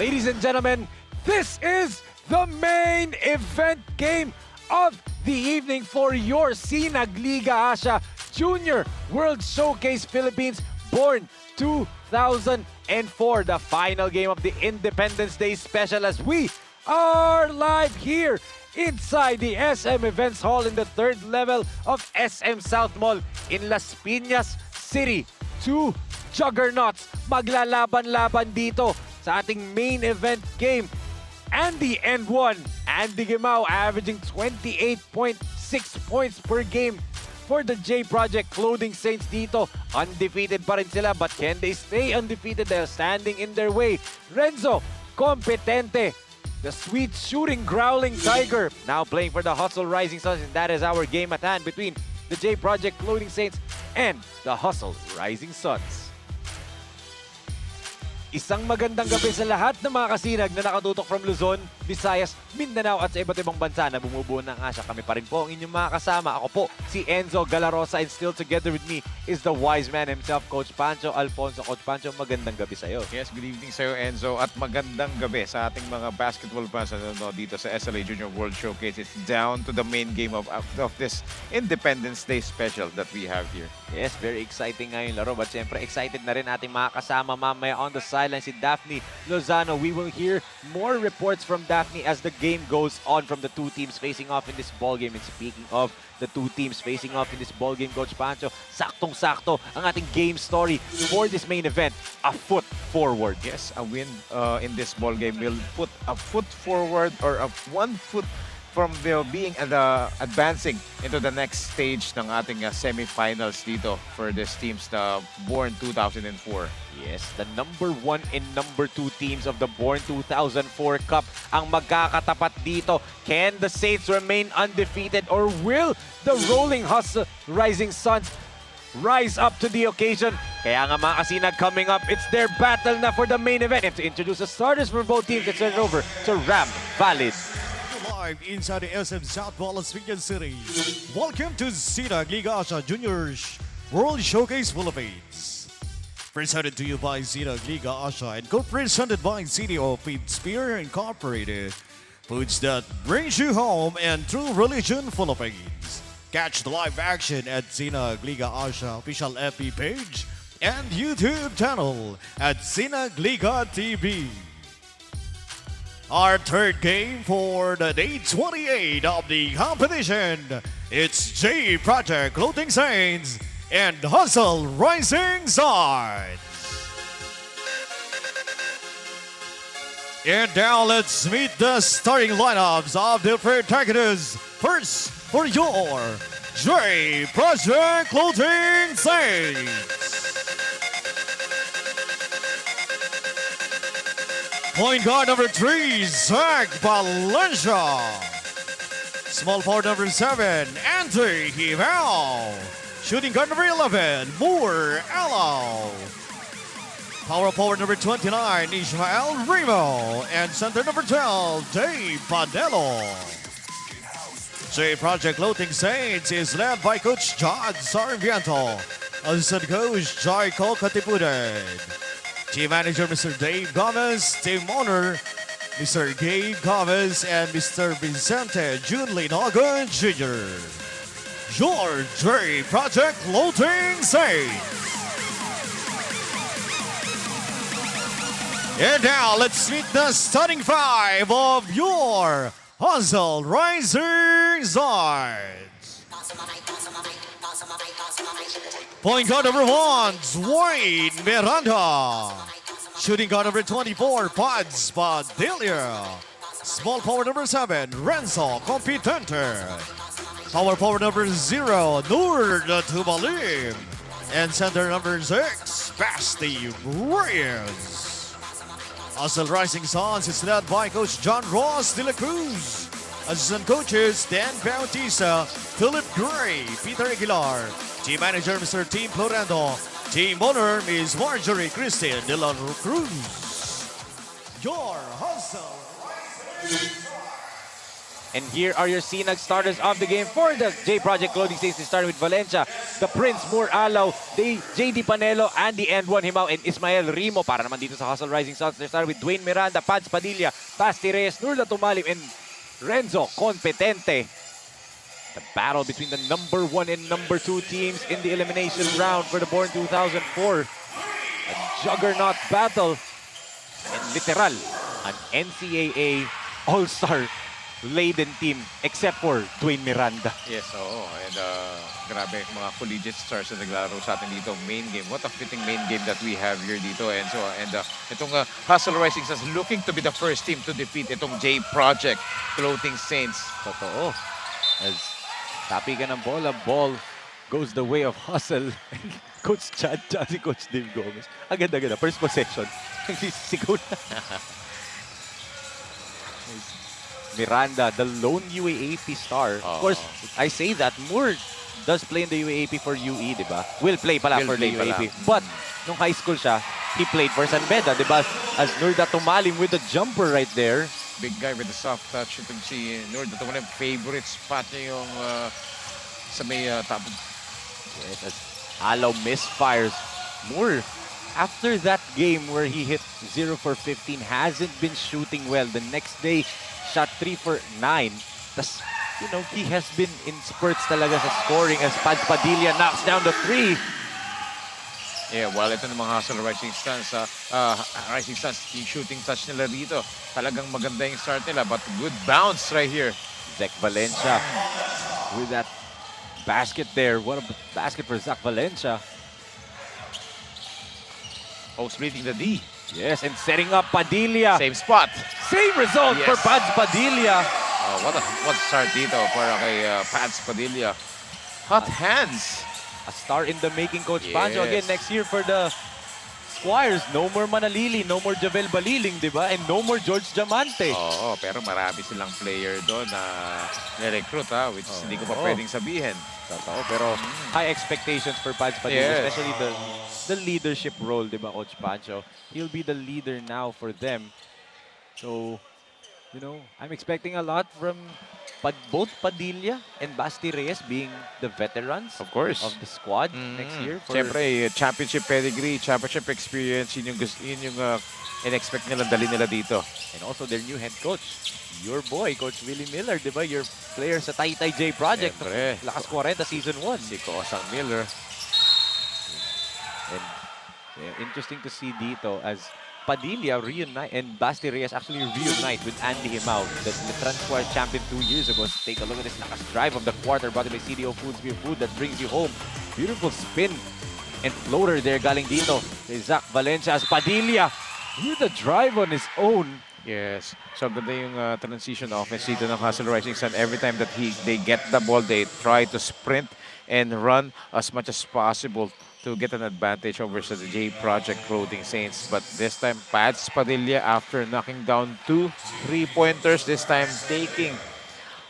Ladies and gentlemen, this is the main event game of the evening for your SINAG Liga Asya Junior World Showcase Philippines born 2004. The final game of the Independence Day special as we are live here inside the SM Events Hall in the third level of SM SOUTHMALL in Las Piñas City. Two juggernauts maglalaban-laban dito sa ating main event game. Andy and 1, Andy Gimao averaging 28.6 points per game for the J Project Clothing Saints dito. Undefeated pa rin sila, but can they stay undefeated? They're standing in their way. Renzo, kompetente. The sweet shooting growling tiger now playing for the Hustle Rising Suns, and that is our game at hand between the J Project Clothing Saints and the Hustle Rising Suns. Isang magandang gabi sa lahat ng mga kasinag na nakatutok from Luzon, Visayas, Mindanao at sa iba't ibang bansa na bumubuo ng Asya. Kami pa rin po ang inyong mga kasama. Ako po si Enzo Galarosa, and still together with me is the wise man himself, Coach Pancho Alfonso. Coach Pancho, magandang gabi sa iyo. Yes, good evening sa iyo, Enzo, at magandang gabi sa ating mga basketball fans dito sa SLA Junior World Showcase. It's down to the main game of this Independence Day special that we have here. Yes, very exciting nga yung laro, but siyempre excited na rin ating mga kasama mamaya on the sideline, si Daphne Lozano. We will hear more reports from Daphne as the game goes on from the two teams facing off in this ball game. And speaking of the two teams facing off in this ball game, Coach Pancho, saktong-sakto ang ating game story for this main event, a foot forward. Yes, a win in this ball game will put a foot forward, or a 1 foot from being advancing into the next stage ng ating semifinals dito for these teams na born 2004. Yes, the number 1 and number 2 teams of the Born 2004 Cup ang magkakatapat dito. Can the Saints remain undefeated, or will the Rolling Hustle Rising Suns rise up to the occasion? Kaya nga mga kasinag, coming up, it's their battle na for the main event. And to introduce the starters for both teams, let's turn it over to Ram Valid. Live inside the SM SOUTHMALL Las Piñas City. Welcome to SINAG Liga Asya Junior World Showcase Philippines. Presented to you by SINAG Liga Asya and co-presented by CDO Feeds Beer Incorporated. Foods that brings you home and true religion Philippines. Catch the live action at SINAG Liga Asya official FB page and YouTube channel at SINAG Liga TV. Our third game for the day 28 of the competition. It's J Project Clothing Saints and Hustle Rising Suns. And now let's meet the starting lineups of the protagonists. First, for your J Project Clothing Saints. Point guard number 3, Zach Valencia. Small forward number 7, Andy Gimao. Shooting guard number 11, Moore Alo. Power forward number 29, Ishmael Remo. And center number 12, Dave Padelo. J Project Clothing Saints is led by Coach John Sarmiento. Assistant Coach Jaiko Katipunan. Team Manager Mr. Dave Gomez, Team Owner Mr. Gabe Gomez, and Mr. Vicente Junlinaga Jr. Your J Project Clothing Saints. And now let's meet the starting 5 of your Hustle Rising Suns. Point guard number 1, Dwayne Miranda. Shooting guard number 24, Pads Padilla. Small forward number 7, Renzo Competente. Power forward number 0, Nur Tubalim. And center number 6, Basti Reyes. Hustle Rising Suns is led by Coach John Ross de la Cruz. Assistant coaches Dan Bautista, Philip Gray, Peter Aguilar. Team manager Mr. Team Florendo. Team owner Ms. Marjorie Christine de la Cruz. Your hustle. And here are your SINAG starters of the game for the J Project Clothing Station, starting with Valencia, the Prince, Moore Alaw, JD Panelo, Andy N1 Himao, and Ismael Rimo. Para naman dito sa Hustle Rising Suns, they started with Dwayne Miranda, Pads Padilla, Basti Reyes, Nurla Tumalim, and Renzo Competente. The battle between the number 1 and number 2 teams in the elimination round for the Born 2004. A juggernaut battle. And literal, an NCAA All-Star laden team except for Dwayne Miranda. Yes, oo. And grabe, mga collegiate stars na naglalaro sa atin dito. Main game. What a fitting main game that we have here dito. And so, itong Hustle Rising Suns looking to be the first team to defeat itong J Project Clothing Saints. Totoo. As tapi ka ng bola, ball goes the way of Hustle. Coach Chad, si Coach Dave Gomez. Agad-agad. First possession. Sigaw na. Miranda, the lone UAAP star. Of course, I say that Moore does play in the UAAP for UE, di ba? Will play pala for the UAAP. But nung high school siya, he played for San Beda, di ba? As Nurda Tumalim with the jumper right there. Big guy with the soft touch. Itong si Nurda Tumalim, favorite spot niya yung sa may top. Yes, as Alaw misfires. Moore, after that game where he hit 0 for 15, hasn't been shooting well. The next day, shot 3 for 9. Tas, you know, he has been in spurts talaga sa scoring as Pads Padilla knocks down the 3. Yeah, well, ito ng mga Hustle Rising Suns, yung shooting touch nila dito. Talagang maganda yung start nila, but good bounce right here. Zach Valencia with that basket there. What a basket for Zach Valencia. Oh, splitting the D. Yes, and setting up Padilla. Same spot. Same result for Pads Padilla. Oh, what start dito para kay Pads Padilla. Hot hands. A star in the making, Coach Yes. Pancho. Again, next year for the Squires, no more Manalili, no more Javel Baliling, di ba? And no more George Diamante. Oo, pero marami silang player doon na nirecruit, which hindi ko pa pwedeng sabihin. Totoo, pero high expectations for Pads Padilla, Yes. especially the leadership role, di ba, Coach Pancho? He'll be the leader now for them. So, you know, I'm expecting a lot from both Padilla and Basti Reyes being the veterans Of course. of the squad next year. Siyempre, championship pedigree, championship experience, yun yung in-expect nila, dali nila dito. And also their new head coach, your boy, Coach Willie Miller, di ba? Your player sa Taytay J Project. Siyempre. Lakas 40 season 1. Si Kosang Miller. And interesting to see dito as Padilla reunite and Basti Reyes actually reunite with Andy Himao, the Transquire champion 2 years ago. So take a look at this lakas drive of the quarter brought by CDO Foods, beer food that brings you home. Beautiful spin and floater there galing dito. Kay Zach Valencia as Padilla with the drive on his own. Yes. So ganda yung transition offense dito ng Hustle Rising Sun. Every time that they get the ball, they try to sprint and run as much as possible to get an advantage over the J Project Clothing Saints. But this time, Pads Padilla, after knocking down 2 3-pointers, this time taking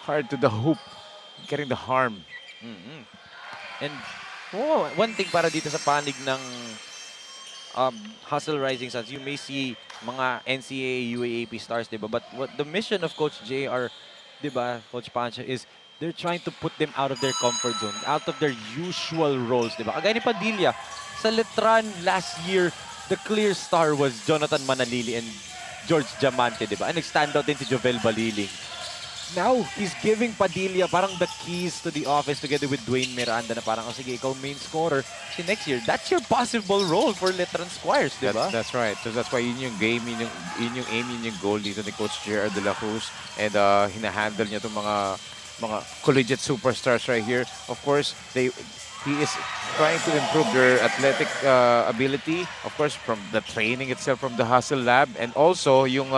hard to the hoop, getting the harm. And one thing para dito sa panig ng Hustle Rising Suns, you may see mga NCAA UAAP stars, diba? But what the mission of Coach JR, diba, Coach Pancho, is they're trying to put them out of their comfort zone, out of their usual roles, diba? Kagaya ni Padilla, sa Letran last year, the clear star was Jonathan Manalili and George Diamante, diba? And nag-stand out din si Jovel Baliling. Now, he's giving Padilla parang the keys to the offense together with Dwayne Miranda na parang, oh, sige, ikaw main scorer. Si next year, that's your possible role for Letran Squires, di ba? That's right. So that's why yun yung game, yun yung aim, yun yung goal dito ni Coach JR de la Cruz. And hinahandle niya itong mga collegiate superstars right here. Of course, he is trying to improve their athletic ability, of course, from the training itself from the Hustle Lab, and also yung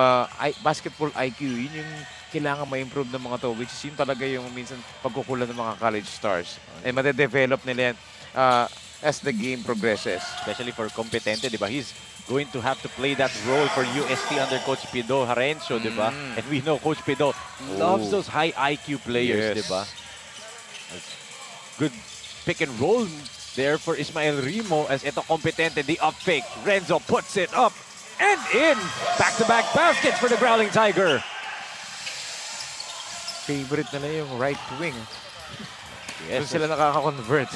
basketball IQ, yun yung kailangan ma-improve ng mga to, which is yun talaga yung minsan pagkukulan ng mga college stars. And made-develop nila yan as the game progresses. Especially for Competente, di ba? He's going to have to play that role for UST under Coach Pido Harencio, di ba? And we know Coach Pido loves those high IQ players, di ba? Good pick and roll there for Ismael Rimo as ito Competente, the up fake. Renzo puts it up and in. Back-to-back baskets for the Growling Tiger. Favorite nila yung right wing. Yes, Doon sila nakaka-convert.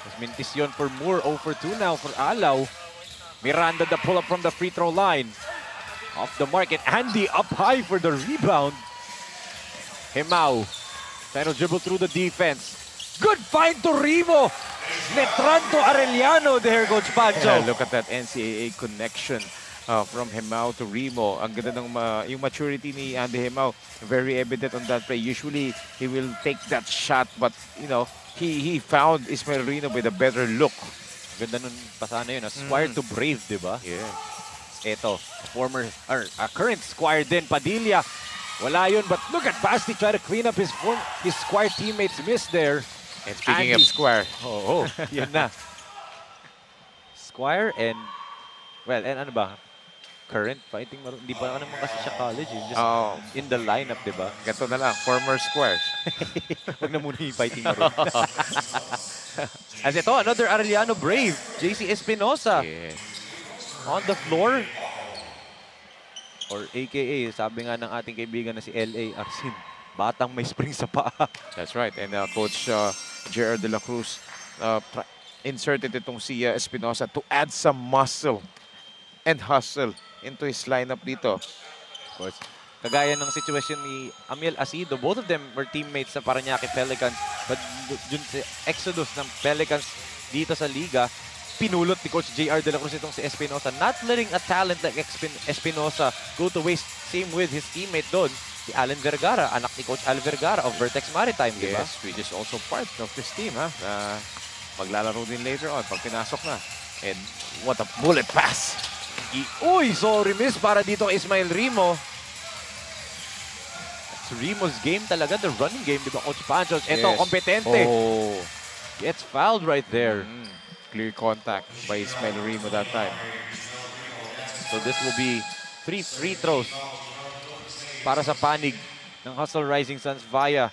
Mas mintis yun for Moore. 0 for 2 now for Alaw. Miranda the pull-up from the free throw line. Off the mark, and Andy up high for the rebound. Hemao trying to dribble through the defense. Good find to Rimo. Letran to Arellano there, Coach Pancho. Yeah, look at that NCAA connection from Hemao to Rimo. Ang ganda ng yung maturity ni Andy Hemao, very evident on that play. Usually, he will take that shot, but you know, he found Ismael Rino with a better look. Ganda nun pasana yun. Squire to Brave, di ba? Yeah. Ito, current Squire din, Padilla. Wala yun, but look at Basti try to clean up his Squire teammates miss there. And speaking of Squire, Yan na. Squire and, well, and ano ba? Current fighting, hindi pa naman kasi siya college. He's just in the lineup, di ba? gato na lang, former Squire. Huwag na muna yung fighting maroon. As ito, another Arellano Brave, JC Espinosa. Yes. On the floor. Or AKA, sabi nga ng ating kaibigan na si L.A. Arcin, batang may spring sa paa. That's right. And Coach J.R. De La Cruz inserted itong si Espinosa to add some muscle and hustle into his lineup dito. Of course, kagaya ng situation ni Amiel Asido, both of them were teammates sa Parañaque Pelicans, but dun sa exodus ng Pelicans dito sa liga, pinulot ni Coach J.R. De La Cruz itong si Espinosa, not letting a talent like Espinosa go to waste. Same with his teammate doon, si Alan Vergara, anak ni Coach Al Vergara of Vertex Maritime, di ba? Yes, which is also part of his team, ha? Maglalaro din later on pag pinasok na. And what a bullet pass! Uy, sorry miss para dito kay Ismael Rimo. It's Rimo's game talaga, the running game, di ba, Coach Pancho? Ito, Competente. Gets fouled right there. Clear contact by Ismael Rimo that time. So this will be 3 free throws para sa panig ng Hustle Rising Suns via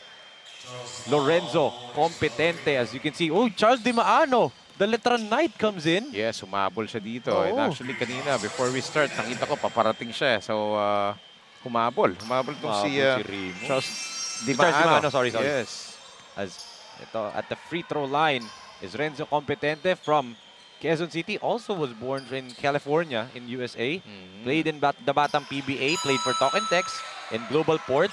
Lorenzo Competente. As you can see, Charles Di Maano, the Letran Knight comes in. Yes, humabol siya dito. And actually kanina, before we start, nakita ko paparating siya. So, humabol. Humabol itong si Rimo. Charles Di Charles Di Maano, Maano. sorry. Yes. As ito, at the free throw line is Renzo Competente from Quezon City. Also was born in California in USA. Played in the Batang PBA. Played for Talk and Text in Global Port.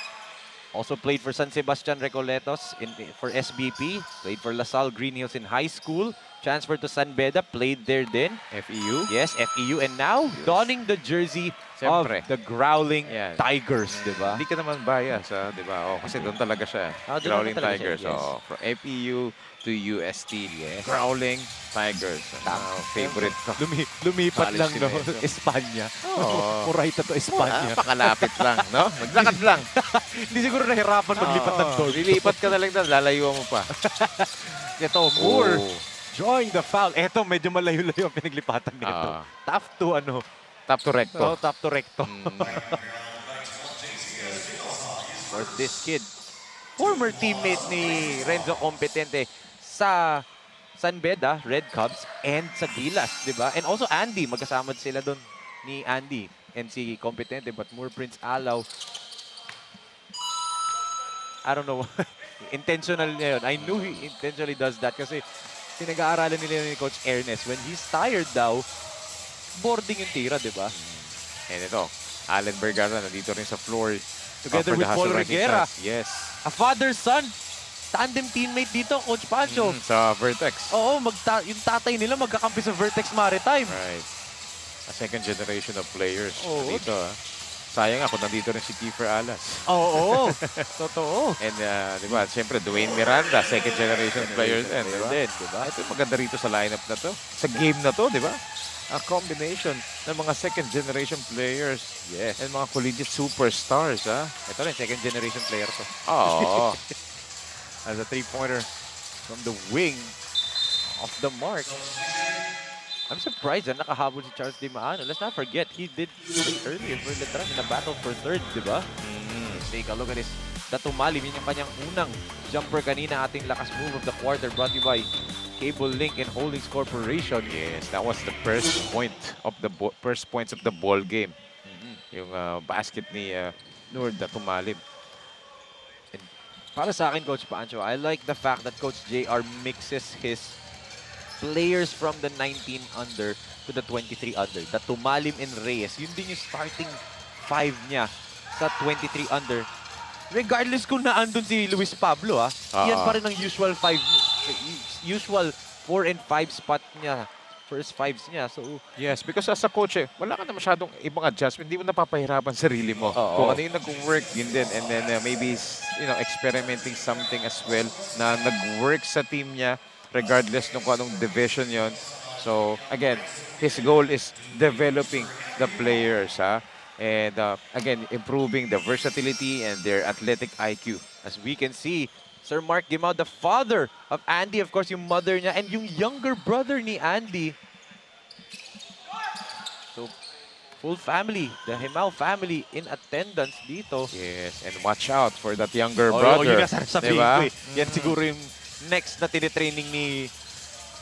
Also played for San Sebastian Recoletos for SBP. Played for LaSalle Green Hills in high school. Transferred to San Beda. Played there din. FEU. Yes, FEU. And now, donning the jersey Siyempre. of the Growling Yan. Tigers, di ba? Hindi ka naman bias, di ba? Kasi doon talaga siya. Doon Growling talaga Tigers. siya, yes. From FEU to UST. Yes. Growling Tigers. Favorite ko. Lumipat College lang, no? sila, so. Espanya. Oo. Murayta to Espanya. Pakalapit lang, no? Maglakad lang. Hindi siguro nahirapan maglipat ng Toronto. Lilipat ka na lang doon, lalayuan mo pa. Ito, Moore. Drawing the foul. Ito, medyo malayo-layo ang pinaglipatan nito. Tough to, Top to recto. Top to recto. For this kid, former teammate ni Renzo Competente sa San Beda, Red Cubs, and sa Gilas, di ba? And also Andy, magkasama sila doon ni Andy and si Competente, but Moore Prince Alaw, I don't know, intentional niya yun. I knew he intentionally does that kasi pinag-aaralan nila ni Coach Ernest. When he's tired daw, boarding yung tira, di ba? And ito, Allen Vergara nandito rin sa floor. Together with Paul Reguera. Yes. A father-son, tandem teammate dito, Coach Pancho. Sa Vertex. Oo, yung tatay nila magkakampi sa Vertex Maritime. Right. A second generation of players dito. Sayang ako, nandito rin si Kiefer Alas. Oo, totoo. And, di ba, siyempre, Dwayne Miranda, second generation players din, di ba? Diba? Ito yung maganda rito sa lineup na to. Sa game na to, di ba? A combination ng mga second generation players. Yes. And mga collegiate superstars, ha? Ito rin, second generation player to. Oo. As a three-pointer from the wing of the mark. I'm surprised na nakahabol si Charles Di Maano. Let's not forget, he did play earlier for Letran in a battle for third, di ba? Let's take a look at this. Tumalim, yun yung kanyang unang jumper kanina. Ating lakas move of the quarter brought to you by Cable Link and Holdings Corporation. Yes, that was the first points of the ball game. Yung basket ni Nord na tumalim. And para sa akin, Coach Pancho, I like the fact that Coach JR mixes his players from the 19 under to the 23 under. The Tumalim and Reyes, yun din yung starting 5 niya sa 23 under. Regardless kung naandun si Luis Pablo, yan pa rin ang usual 4 and 5 spot niya. First 5s niya. So, yes, because as a coach, wala ka na masyadong ibang adjustment. Hindi mo napapahirapan sarili mo. Kung ano yung nag-work, yun din. And then maybe, experimenting something as well na nag-work sa team niya regardless ng kung anong division yon. So, again, his goal is developing the players, and again, improving the versatility and their athletic IQ. as we can see, Sir Mark Gimao, the father of Andy, of course, yung mother niya, and yung younger brother ni Andy. So, full family, the Gimao family in attendance dito. Yes, and watch out for that younger brother. Yun nasa sabihin diba? ko eh. Yan siguro yung next na tinitraining ni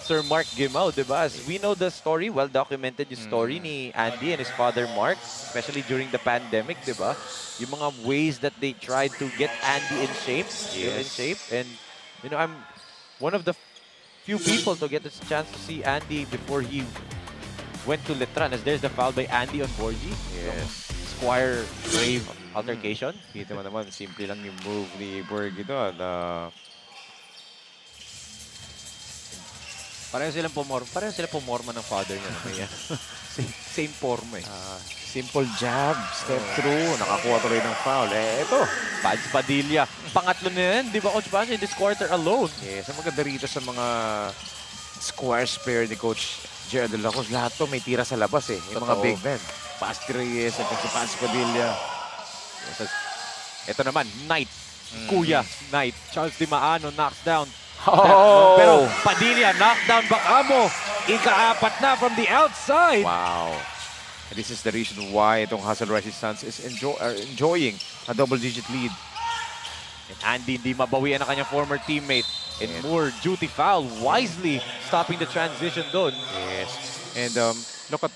Sir Mark Gimao, diba? As we know the story, well-documented yung story ni Andy and his father Mark, especially during the pandemic, diba? Yung mga ways that they tried to get Andy in shape, still in shape. And, I'm one of the few people to get this chance to see Andy before he went to Letran, as there's the foul by Andy on Borgie. Yes. Squire Brave altercation. Kita mo naman, simple lang yung move ni Borgie doon. Pareho silang pumorma ng father niya. Kaya same forma eh. Simple jab, step through, nakakuha tuloy ng foul. Ito. Pads Padilla. Pangatlo na yan, di ba, Coach Pancho, in this quarter alone? Yes, ang maganda rito sa mga squares pair ni Coach Gerald de la Cruz, lahat to may tira sa labas eh. Yung mga Totoo. big men. Pasti Reyes at si Pads Padilla. Ito naman, Knight. Kuya, Knight. Charles Di Maano knocks down. Oh! Pero Padilla, knockdown Bacamo. Ika-apat na from the outside. Wow. And this is the reason why itong Hustle Rising Suns is enjoying a double-digit lead. And Andy hindi mabawian ang kanyang former teammate. And Moore, duty foul, wisely stopping the transition doon. Yes. And look at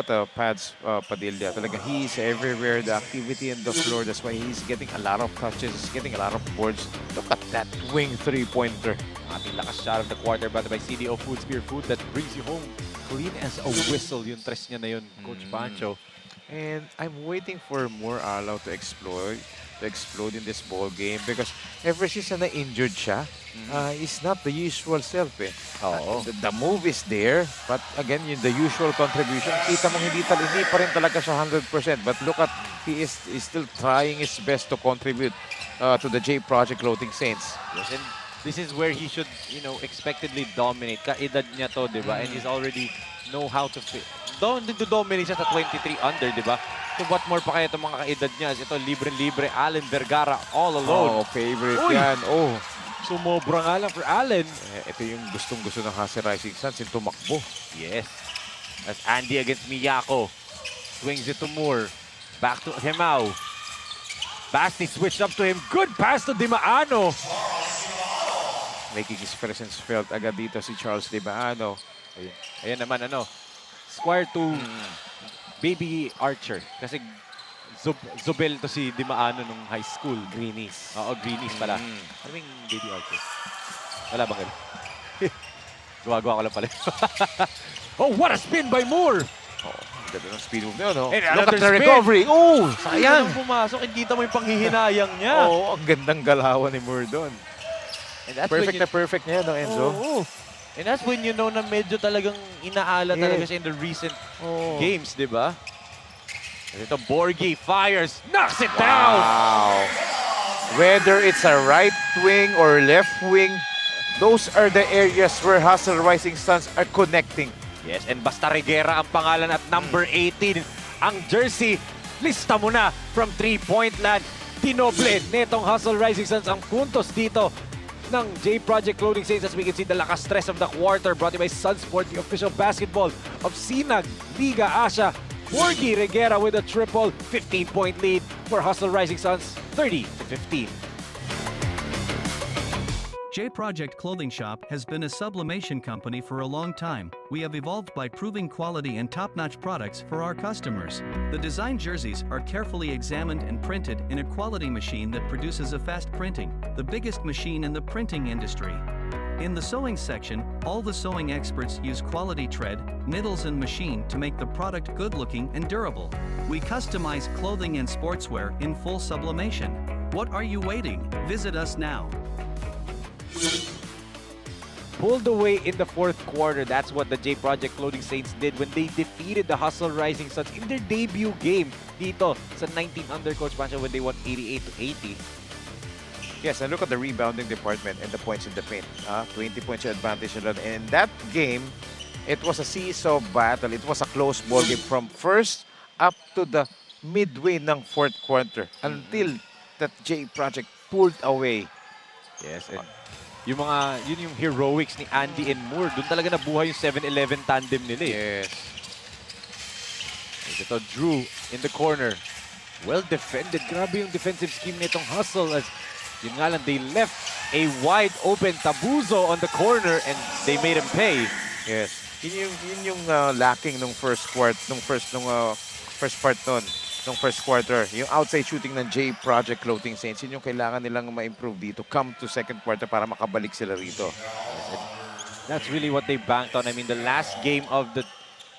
the Pads Padilla. Talaga, he's everywhere. The activity on the floor. That's why he's getting a lot of touches. He's getting a lot of boards. Look at that wing three-pointer. Ating lakas shot of the quarter brought by CDO Food, Spear Food that brings you home clean as a whistle. Yung tres niya na yun, Coach Pancho. And I'm waiting for more Alaw to explode in this ball game because ever since na injured siya, it's not the usual self eh. The move is there, but again, the usual contribution, kita mong hindi pa rin talaga siya 100%. But look at, he is still trying his best to contribute to the J Project Clothing Saints. Yes, and this is where he should, expectedly dominate. Kaedad niya to, di ba? And he's already know how to fit. Dominate siya sa 23 under, di ba? So what more pa kaya itong mga kaedad niya? Ito, libre-libre, Allen Vergara, all alone. Oh, favorite yan. Oh. Sumobra nga lang for Allen. Ito yung gustong-gusto ng Hustle Rising Suns, yung tumakbo. Yes. That's Andy against Miyako. Swings it to Moore. Back to Gimao. Basti switched up to him. Good pass to Di Maano. Making his presence felt agad dito si Charles Di Maano. Ayan naman, Square to Baby Archer. Kasi Zobel to si Di Maano nung high school. Greenies. Oo, Greenies pala. Ano yung Baby Archer? Wala bang ganun? Gawa-gawa ko lang pala. Oh, what a spin by Moore. Oh, ganda ng speed move niya, no? And Look at another the spin. recovery. Oh, Sayang. sayang. Pumasok, kita mo yung panghihinayang niya. Oo, ang gandang galawan ni Moore doon. And that's Perfect na perfect niya, no, Enzo? Oo. And that's when you know na medyo talagang inaala talaga siya in the recent games, di ba? Ito, Borgie fires, knocks it down! Wow. Whether it's a right wing or left wing, those are the areas where Hustle Rising Suns are connecting. Yes, and basta Reguera ang pangalan at number 18. Ang jersey, lista mo na from 3-point land. Tinoble netong Hustle Rising Suns ang puntos dito ng J Project Clothing Saints. As we can see, the lakas stress of the quarter brought to you by Sunsport, the official basketball of SINAG Liga Asya. Borgie Reguera with a triple, 15-point lead for Hustle Rising Suns, 30-15. J Project Clothing Shop has been a sublimation company for a long time. We have evolved by proving quality and top-notch products for our customers. The design jerseys are carefully examined and printed in a quality machine that produces a fast printing, the biggest machine in the printing industry. In the sewing section, all the sewing experts use quality thread, needles and machine to make the product good-looking and durable. We customize clothing and sportswear in full sublimation. What are you waiting? Visit us now. Pulled away in the fourth quarter. That's what the J Project Clothing Saints did when they defeated the Hustle Rising Suns in their debut game dito sa 19 under Coach Pancho when they won 88-80. Yes, and look at the rebounding department and the points in the paint. 20 points yung advantage nila. And in that game, it was a seesaw battle. It was a close ball game from first up to the midway ng fourth quarter until that J Project pulled away. Yes, and yun yung heroics ni Andy and Moore. Doon talaga nabuhay yung 7-11 tandem nila eh. Yes. Ito, Drew in the corner. Well defended. Grabe yung defensive scheme nitong Hustle as yun nga lang, they left a wide open Tabuzo on the corner and they made him pay. Yes. Yun yung lacking nung first part nun. Nung first quarter, yung outside shooting ng J Project Clothing Saints, yun yung kailangan nilang ma-improve dito. Come to second quarter para makabalik sila rito. That's really what they banked on. I mean, the last game of the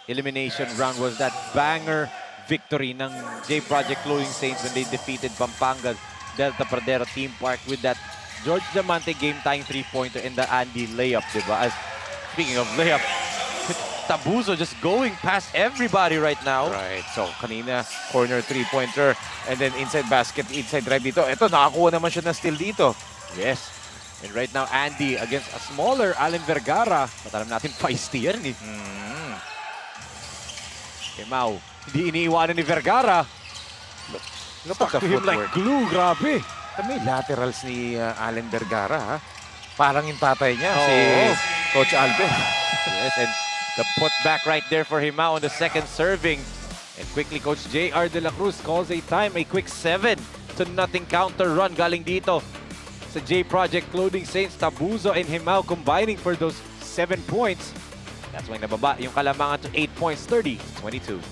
elimination round was that banger victory ng J Project Clothing Saints when they defeated Pampanga Delta Pradera Team Park with that George Diamante game-tying three-pointer and the Andy layup, diba? As speaking of layup, Tabuzo just going past everybody right now. Right. So, kanina, corner three-pointer and then inside basket, inside drive dito. Ito, nakakuha naman siya ng steal dito. Yes. And right now, Andy against a smaller Allen Vergara. Matalam natin, feisty yan eh. Okay, Mau. Hindi iniiwanan ni Vergara. Look at the Him like footwork. glue, grabe. May laterals ni Allen Vergara, ha? Parang yung tatay niya, Oh. si Coach Alvin. Yes, and the putback right there for Himao on the second serving. And quickly, Coach J.R. De La Cruz calls a time, a quick 7-0 counter run galing dito sa J Project Clothing Saints. Tabuzo and Himao combining for those 7 points. That's why nababa yung kalamangan to 8 points, 30-22.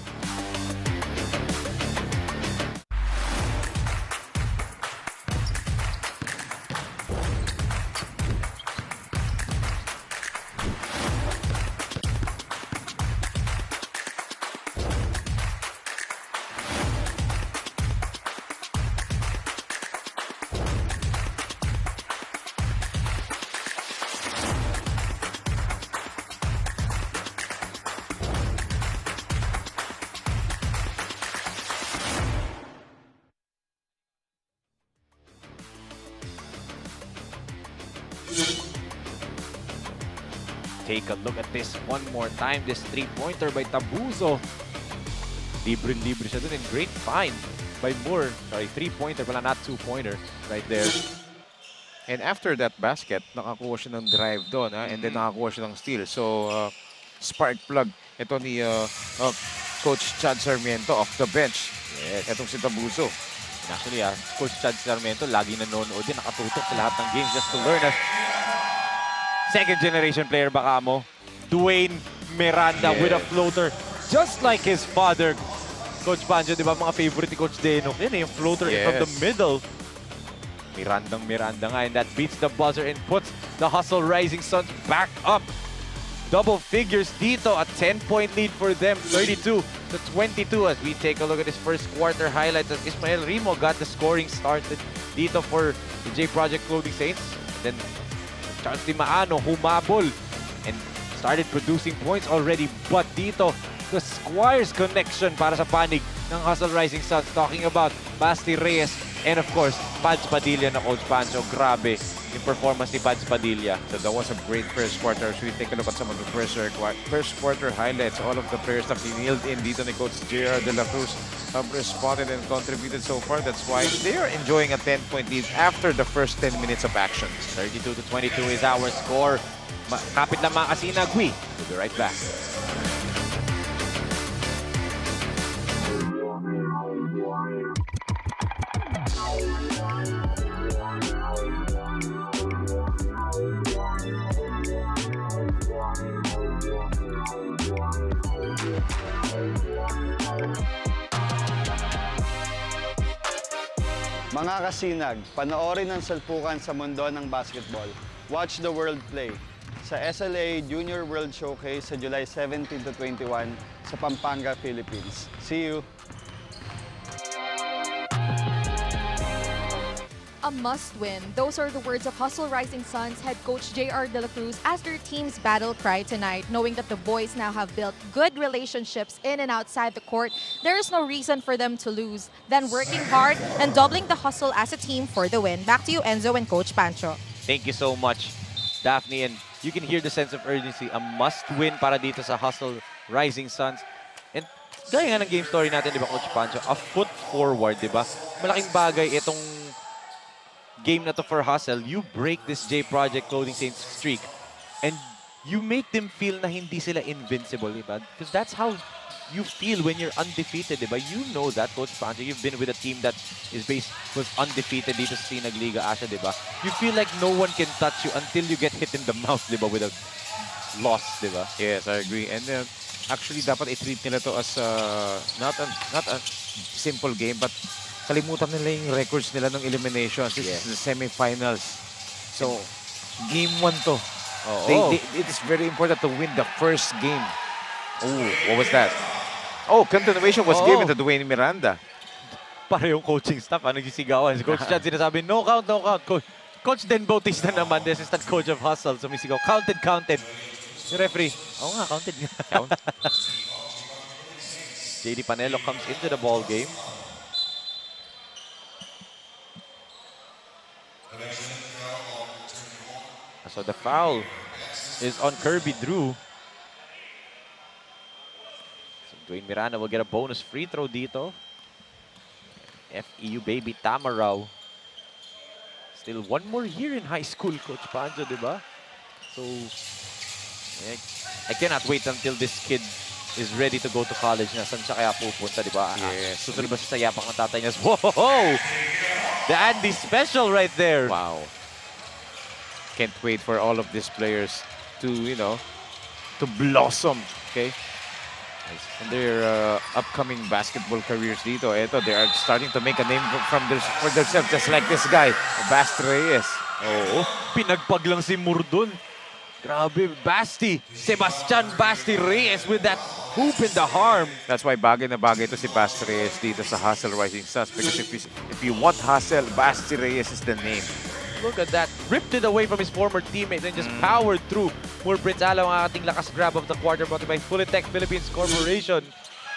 Take a look at this one more time. This three-pointer by Tabuzo. Libre-libre siya dun and great find by Moore. Sorry, three-pointer pala, not two-pointer right there. And after that basket, nakakuha siya ng drive doon, ha? And then nakakuha siya ng steal. So, spark plug ito ni Coach Chad Sarmiento off the bench. Yes. Itong si Tabuzo. And actually, Coach Chad Sarmiento, lagi nanonood din, nakatutok sa lahat ng games just to learn as second-generation player baka mo. Dwayne Miranda with a floater. Just like his father, Coach Pancho, di ba mga favorite ni Coach Deno? Yan yung floater from the middle. Miranda nga, and that beats the buzzer and puts the Hustle Rising Suns back up. Double figures dito, a 10-point lead for them, 32-22 as we take a look at this first quarter highlights as Ismael Rimo got the scoring started dito for the J Project Clothing Saints. And then Charles Di Maano humabol and started producing points already, but dito the Squires connection para sa panig ng Hustle Rising Suns. Talking about Basti Reyes and of course, Pads Padilla na Coach Pancho. Grabe yung performance ni Pads Padilla. So that was a great first quarter. So we take a look at some of the first quarter highlights. All of the players that reeled in dito ni Coach JR De La Cruz have responded and contributed so far. That's why they are enjoying a 10-point lead after the first 10 minutes of action. 32-22 is our score. Kapit na mga kasinag. We'll be right back. Mga kasinag, panoorin ang salpukan sa mundo ng basketball. Watch the world play sa SLA Junior World Showcase sa July 17 to 21 sa Pampanga, Philippines. See you! A must-win. Those are the words of Hustle Rising Suns head coach JR De La Cruz as their team's battle cry tonight. Knowing that the boys now have built good relationships in and outside the court, there is no reason for them to lose. Then working hard and doubling the hustle as a team for the win. Back to you, Enzo and Coach Pancho. Thank you so much, Daphne. And you can hear the sense of urgency. A must-win para dito sa Hustle Rising Suns. And gaya nga ng game story natin, di ba, Coach Pancho? A foot forward, di ba? Malaking bagay itong game na to for Hustle. You break this J Project Clothing Saints streak and you make them feel na hindi sila invincible, di ba? Because that's how you feel when you're undefeated, di ba? You know that, Coach Pancho. You've been with a team that was undefeated dito sa SINAG Liga ASYA, di ba? You feel like no one can touch you until you get hit in the mouth, di ba? With a loss, di ba? Yes, I agree. And actually, dapat i-treat nila to as not a simple game, but kalimutan nila yung records nila ng eliminations. This is the semifinals. So, game 1 to. It is very important to win the first game. Oh, what was that? Oh, continuation was given to Dwayne Miranda. Para yung coaching staff, nagsisigawan. Si Coach Chad sinasabi, no count, no count. Coach Den Bautista naman, the assistant coach of Hustle, sumisigaw, counted. Yung referee, nga, counted nga. Count. JD Panelo comes into the ball game. So the foul is on Kirby Drew. So Dwayne Miranda will get a bonus free throw dito. FEU baby Tamaraw. Still one more year in high school, Coach Pancho, di ba? So I cannot wait until this kid is ready to go to college na. Saan siya kaya pupunta, di ba? Yes. Susunod ba siya sa yapak ng tatay niya? Whoa! The Andy special right there. Wow. Can't wait for all of these players to, to blossom, okay? In their upcoming basketball careers dito. Eto, they are starting to make a name for themselves, just like this guy, Basti Reyes. Pinagpag lang si Murdon. Grabe, Sebastian Basti Reyes with that hoop in the arm. That's why bagay na bagay to si Basti Reyes dito sa Hustle Rising Suns. Because if you want hustle, Basti Reyes is the name. Look at that. Ripped it away from his former teammates and just powered through. More Prince Alaw ang ating lakas grab of the quarter brought by Fulitech Philippines Corporation.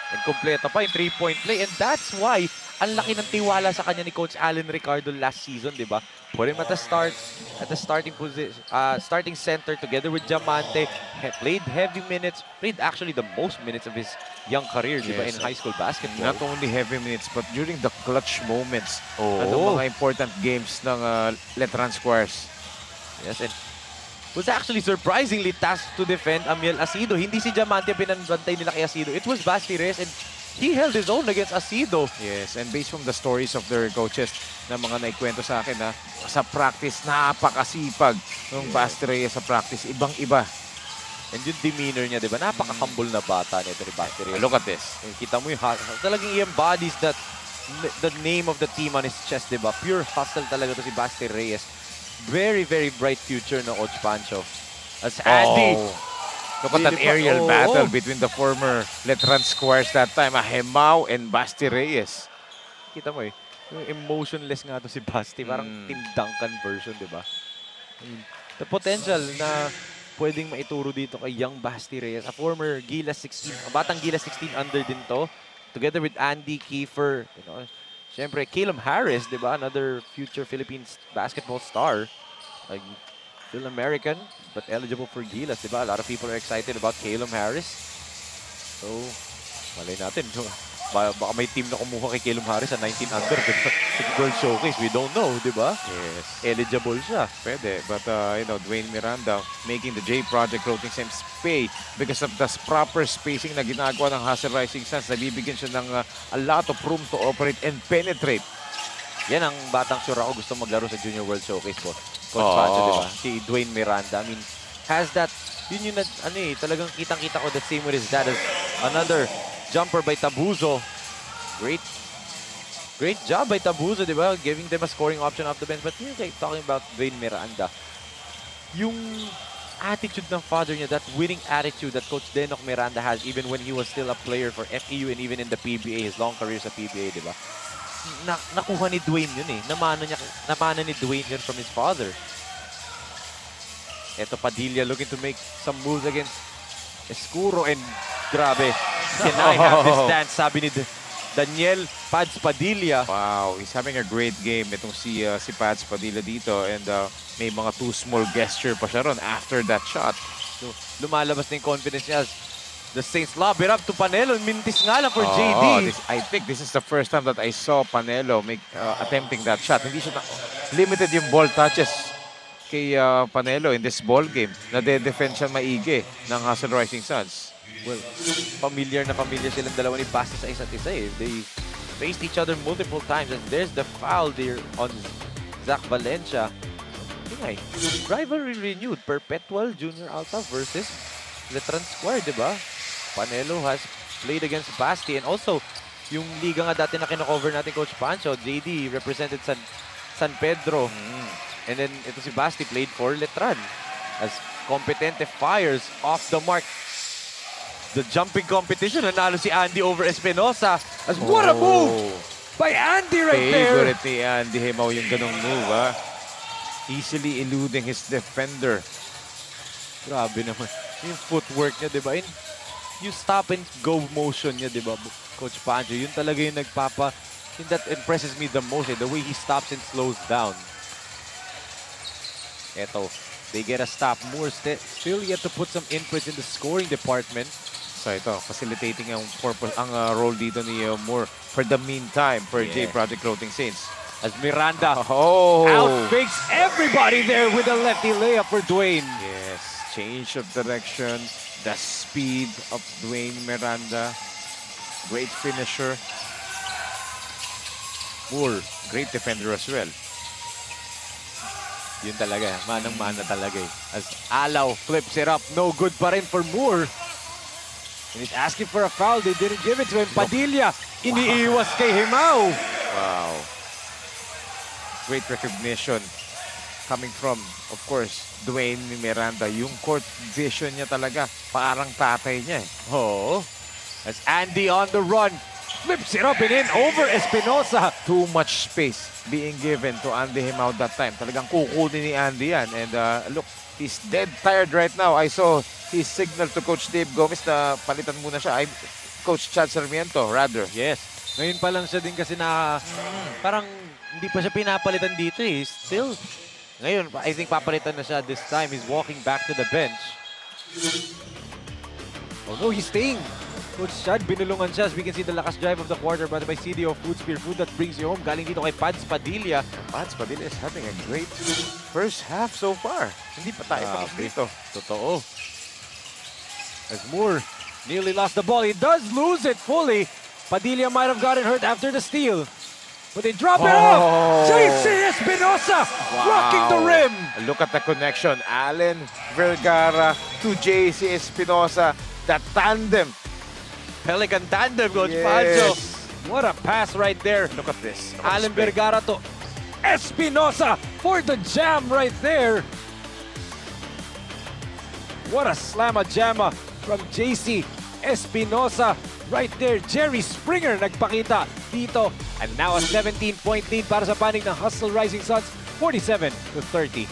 And kompleto pa yung 3-point play. And that's why ang laki ng tiwala sa kanya ni Coach Allen Ricardo last season, di ba? Put him at the starting position, starting center together with Diamante. Played heavy minutes. Played actually the most minutes of his young career, di ba, in high school basketball. Not only heavy minutes, but during the clutch moments. At ang mga important games ng Letran Squires. Yes, and was actually surprisingly tasked to defend Amiel Asido. Hindi si Diamante pinanbantay nila kay Asido. It was Basti Reyes and he held his own against Asido. Yes, and based from the stories of their coaches na mga naikwento sa akin, sa practice, napakasipag ng Basti Reyes sa practice. Ibang-iba. And yung demeanor niya, di ba? Napaka-humble na bata nito ni Basti Reyes. Look at this. Kita mo yung hustle. Talagang i-embodies the name of the team on his chest, di ba? Pure hustle talaga to si Basti Reyes. Very, very bright future no Coach Pancho. As Andy. Look at that aerial battle between the former Letran Squires that time, Hemao and Basti Reyes. Kita mo yung emotionless nga to si Basti. Parang Tim Duncan version, di ba? The potential na pwedeng maituro dito kay Young Basti Reyes, a former Gilas 16, batang Gilas 16 under din to, together with Andy Kiefer, you know, syempre Caleb Harris, di ba? Another future Philippines basketball star, still American but eligible for Gilas, di ba? A lot of people are excited about Caleb Harris. So, malay natin, baka may team na kumuha kay Caleb Harris sa 19 under sa World Showcase. We don't know, di ba? Yes. Eligible siya. Pwede. But, you know, Dwayne Miranda making the J Project Clothing Sims pay because of the proper spacing na ginagawa ng Hustle Rising Suns. Nabibigyan siya ng a lot of room to operate and penetrate. Yan ang batang sure ako gusto maglaro sa Junior World Showcase po. Coach Pancho, di ba? Si Dwayne Miranda. I mean, has that, yun yung, talagang kitang-kita ko the same with his dad as another jumper by Tabuzo. Great job by Tabuzo, di ba? Giving them a scoring option off the bench. But here, talking about Dwayne Miranda, yung attitude ng father niya, that winning attitude that Coach Denok Miranda has even when he was still a player for FEU and even in the PBA, his long career sa PBA, di ba? Nakuha ni Dwayne yun eh. Namana ni Dwayne yun from his father. Eto Padilla looking to make some moves against Escuro and grabe. Can I have this dance? Sabi ni Daniel Pads Padilla. Wow, he's having a great game itong si Pads Padilla dito and may mga too small gesture pa siya ron after that shot. So, lumalabas na yung confidence niya. The Saints lob it up to Panelo. Mintis nga lang for JD. I think this is the first time that I saw Panelo attempting that shot. Hindi siya limited yung ball touches kay Panelo in this ball game. Nade-defend siya maigi ng Hustle Rising Suns. Well, familiar na familiar silang dalawa ni Basti sa isa't isa eh. They faced each other multiple times and there's the foul there on Zach Valencia. Okay, rivalry renewed. Perpetual Junior Alta versus Letran Square, di ba? Panelo has played against Basti and also yung liga nga dati na kino-cover natin Coach Pancho, JD represented San Pedro. And then ito si Basti played for Letran as Competente fires off the mark. The jumping competition, nanalo si Andy over Espinosa. As what a move by Andy right there. Favorite ni Andy Himaw yung ganong move, ha? Easily eluding his defender. Grabe naman. Yung footwork niya, di ba? Yung stop and go motion niya, di ba? Coach Pancho, yun talaga yung that impresses me the most, the way he stops and slows down. Eto, they get a stop. Moore still yet to put some inputs in the scoring department. So ito, facilitating ang role dito ni Moore for the meantime for J Project Clothing Saints. As Miranda outfakes everybody there with a lefty layup for Dwayne. Yes, change of direction, the speed of Dwayne Miranda. Great finisher. Moore, great defender as well. Yun talaga, manang-mana talaga eh. As Alaw flips it up, no good pa rin for Moore. And he's asking for a foul, they didn't give it to him. Padilla, iniiwas kay Himaw. Wow. Great recognition coming from, of course, Dwayne Miranda. Yung court vision niya talaga, parang tatay niya eh. Oh, as Andy on the run, flips it up and in over Espinosa. Too much space being given to Andy Himaw that time. Talagang kukunin ni Andy yan. And look, he's dead tired right now. I saw his signal to Coach Dave Gomez na palitan muna siya. Coach Chad Sarmiento, rather. Yes. Ngayon pa lang siya din kasi na parang hindi pa siya pinapalitan dito eh. Still, ngayon, I think papalitan na siya this time. He's walking back to the bench. Oh no, he's staying. Coach Chad, binulungan siya as we can see the lakas drive of the quarter brought by CDO Food Spear Food that brings you home. Galing dito kay Pads Padilla. Pads Padilla is having a great first half so far. Hindi pa tayo tapos dito. Totoo. As Moore nearly lost the ball. He does lose it fully. Padilla might have gotten hurt after the steal. But they drop it off. JC Espinosa rocking the rim. Look at the connection. Allen Vergara to JC Espinosa. That tandem. Pelican tandem, Coach Pancho. What a pass right there. Look at this. Allen Vergara to Espinosa for the jam right there. What a slamma-jamma from JC Espinosa right there. Jerry Springer nagpakita dito. And now a 17-point lead para sa panig ng Hustle Rising Suns, 47-30.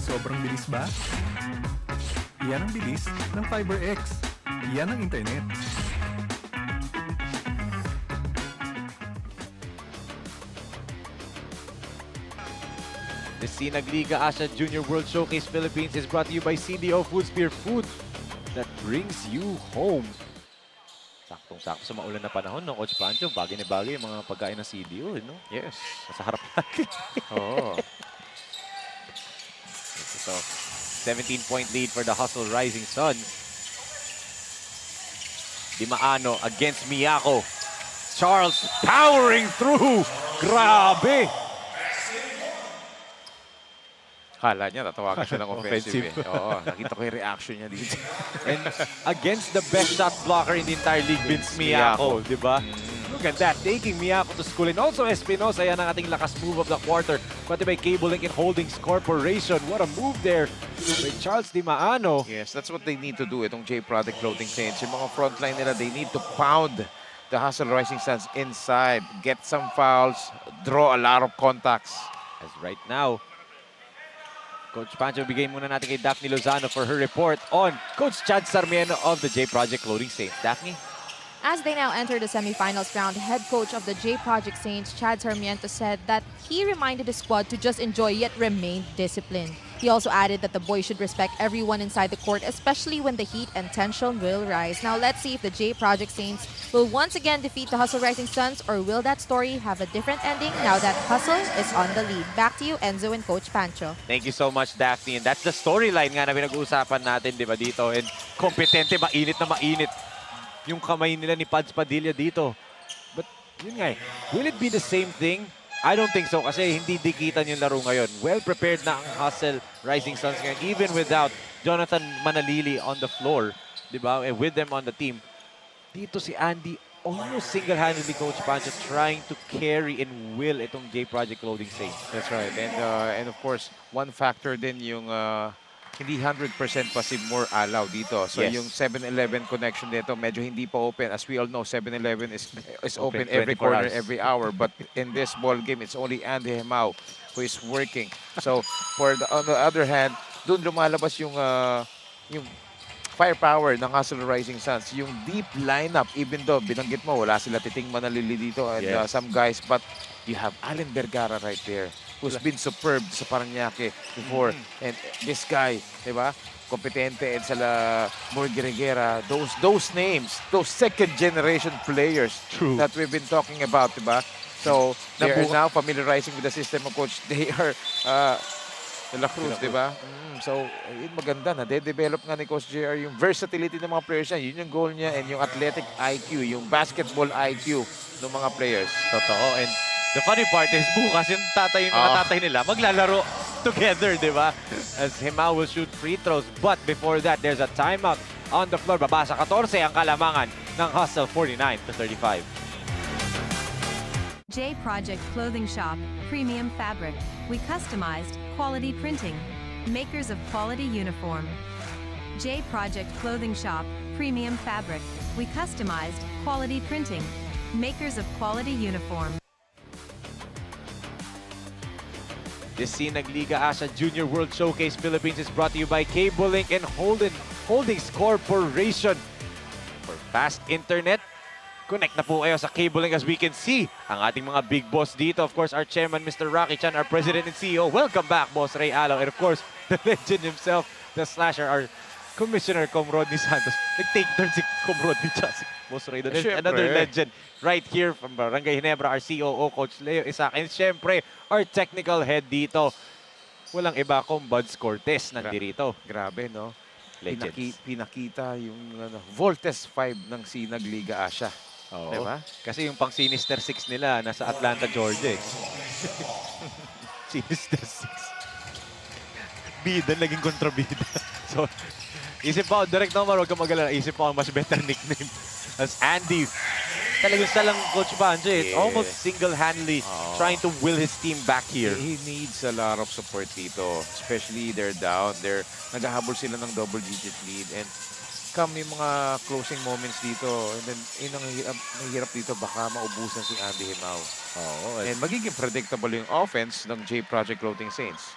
Sobrang bilis ba? Iyan ang bilis ng FiberX. Iyan ang internet. The SINAG Liga ASYA Junior World Showcase Philippines is brought to you by CDO Foods, Beer Food that brings you home. Saktong-sakto sa maulan na panahon, no, Coach Pancho? Bagay na bagay yung mga pagkain ng CDO, no? Yes. Nasa harap lagi. Oo. So, 17-point lead for the Hustle Rising Suns. Dimaano against Miyako. Charles powering through. Grabe! Kala niya, tatawagan siya ng offensive. Oo, nakita ko yung reaction niya dito. And against the best shot blocker in the entire league, Vince Miyako, di ba? Look at that, taking Miyako to school. And also Espinosa, yan ang ating lakas move of the quarter. Pati by Cable Link and Holdings Corporation. What a move there by Charles Dimaano. Yes, that's what they need to do, itong J-Product Clothing Saints. Yung mga frontline nila, they need to pound the Hustle Rising Suns inside, get some fouls, draw a lot of contacts. As right now, Coach Pancho, bigay muna natin kay Daphne Lozano for her report on Coach Chad Sarmiento of the J-Project Clothing Saints. Daphne? As they now enter the semifinals round, head coach of the J-Project Saints, Chad Sarmiento, said that he reminded the squad to just enjoy yet remain disciplined. He also added that the boys should respect everyone inside the court, especially when the heat and tension will rise. Now let's see if the J-Project Saints will once again defeat the Hustle Rising Suns, or will that story have a different ending now that Hustle is on the lead? Back to you, Enzo and Coach Pancho. Thank you so much, Daphne. And that's the storyline nga na pinag-uusapan natin, di ba, dito. And kompetente, mainit na mainit yung kamay nila ni Pads Padilla dito. But yun nga, will it be the same thing? I don't think so kasi hindi dikitan yung laro ngayon. Well prepared na ang Hustle Rising Suns ngayon, even without Jonathan Manalili on the floor, di ba? And with them on the team. Dito si Andy almost single-handedly, Coach Pancho, trying to carry and will itong J-Project Clothing Saints. That's right. And of course, one factor din yung hindi 100% pa si Moore alaw dito. So Yes. yung 7-Eleven connection dito, medyo hindi pa open. As we all know, 7-Eleven is open every 24 corner, hours. every hour. But in this ball game, it's only Andy Hemao who is working. So on the other hand, doon lumalabas yung firepower ng Hustle Rising Suns. Yung deep lineup, even though binanggit mo, wala sila Titing Manalili dito and Yes. some guys, but you have Allen Vergara right there, who's been superb sa Parañaque before. And this guy, di ba? Kompetente and sala Morguereguera, those names, those second-generation players that we've been talking about, di ba? So, they are now familiarizing with the system of Coach. They are De La Cruz, di ba? So, yun maganda na. De-develop nga ni Coach JR yung versatility ng mga players niya. Yun yung goal niya and yung athletic IQ, yung basketball IQ ng mga players. Totoo. And the funny part is bukas yung mga tatay nila maglalaro together, di ba? As Hemao will shoot free throws. But before that, there's a timeout on the floor. Babasa 14 ang kalamangan ng Hustle, 49-35. J-Project Clothing Shop, premium fabric. We customized, quality printing. Makers of quality uniform. J-Project Clothing Shop, premium fabric. We customized, quality printing. Makers of quality uniform. This SINAG Liga ASYA Junior World Showcase Philippines is brought to you by Cable Link and Holdings Corporation. For fast internet, connect na po kayo sa Cable Link. As we can see ang ating mga big boss dito. Of course, our chairman, Mr. Rocky Chan, our president and CEO. Welcome back, Boss Ray Alo. And of course, the legend himself, the slasher, our Commissioner Com Rodney Santos. Nag-take turn si Com Rodney Chan, si Boss Ray. There's another legend right here from Barangay Ginebra, our COO, Coach Leo Isaac. And syempre, our technical head dito. Walang iba kung Buds Cortez nandirito. Grabe, no? Legends. Pinakita yung Voltes 5 ng SINAG Liga Asya. Oo. Diba? Kasi yung pang Sinister 6 nila, nasa Atlanta, Georgia eh. Sinister 6. Bida, naging kontrabida. So, isip pa, direct naman, huwag kang mag-alala. Isip pa, mas better nickname. As Andy, talagang salang Coach Pancho eh. It's almost single-handedly trying to will his team back here. He needs a lot of support dito. Especially they're down. Naghahabol sila ng double-digit lead. And come yung mga closing moments dito. And then, yun ang hirap dito. Baka maubusan si Andy Hemao. And magiging predictable yung offense ng J-Project Clothing Saints.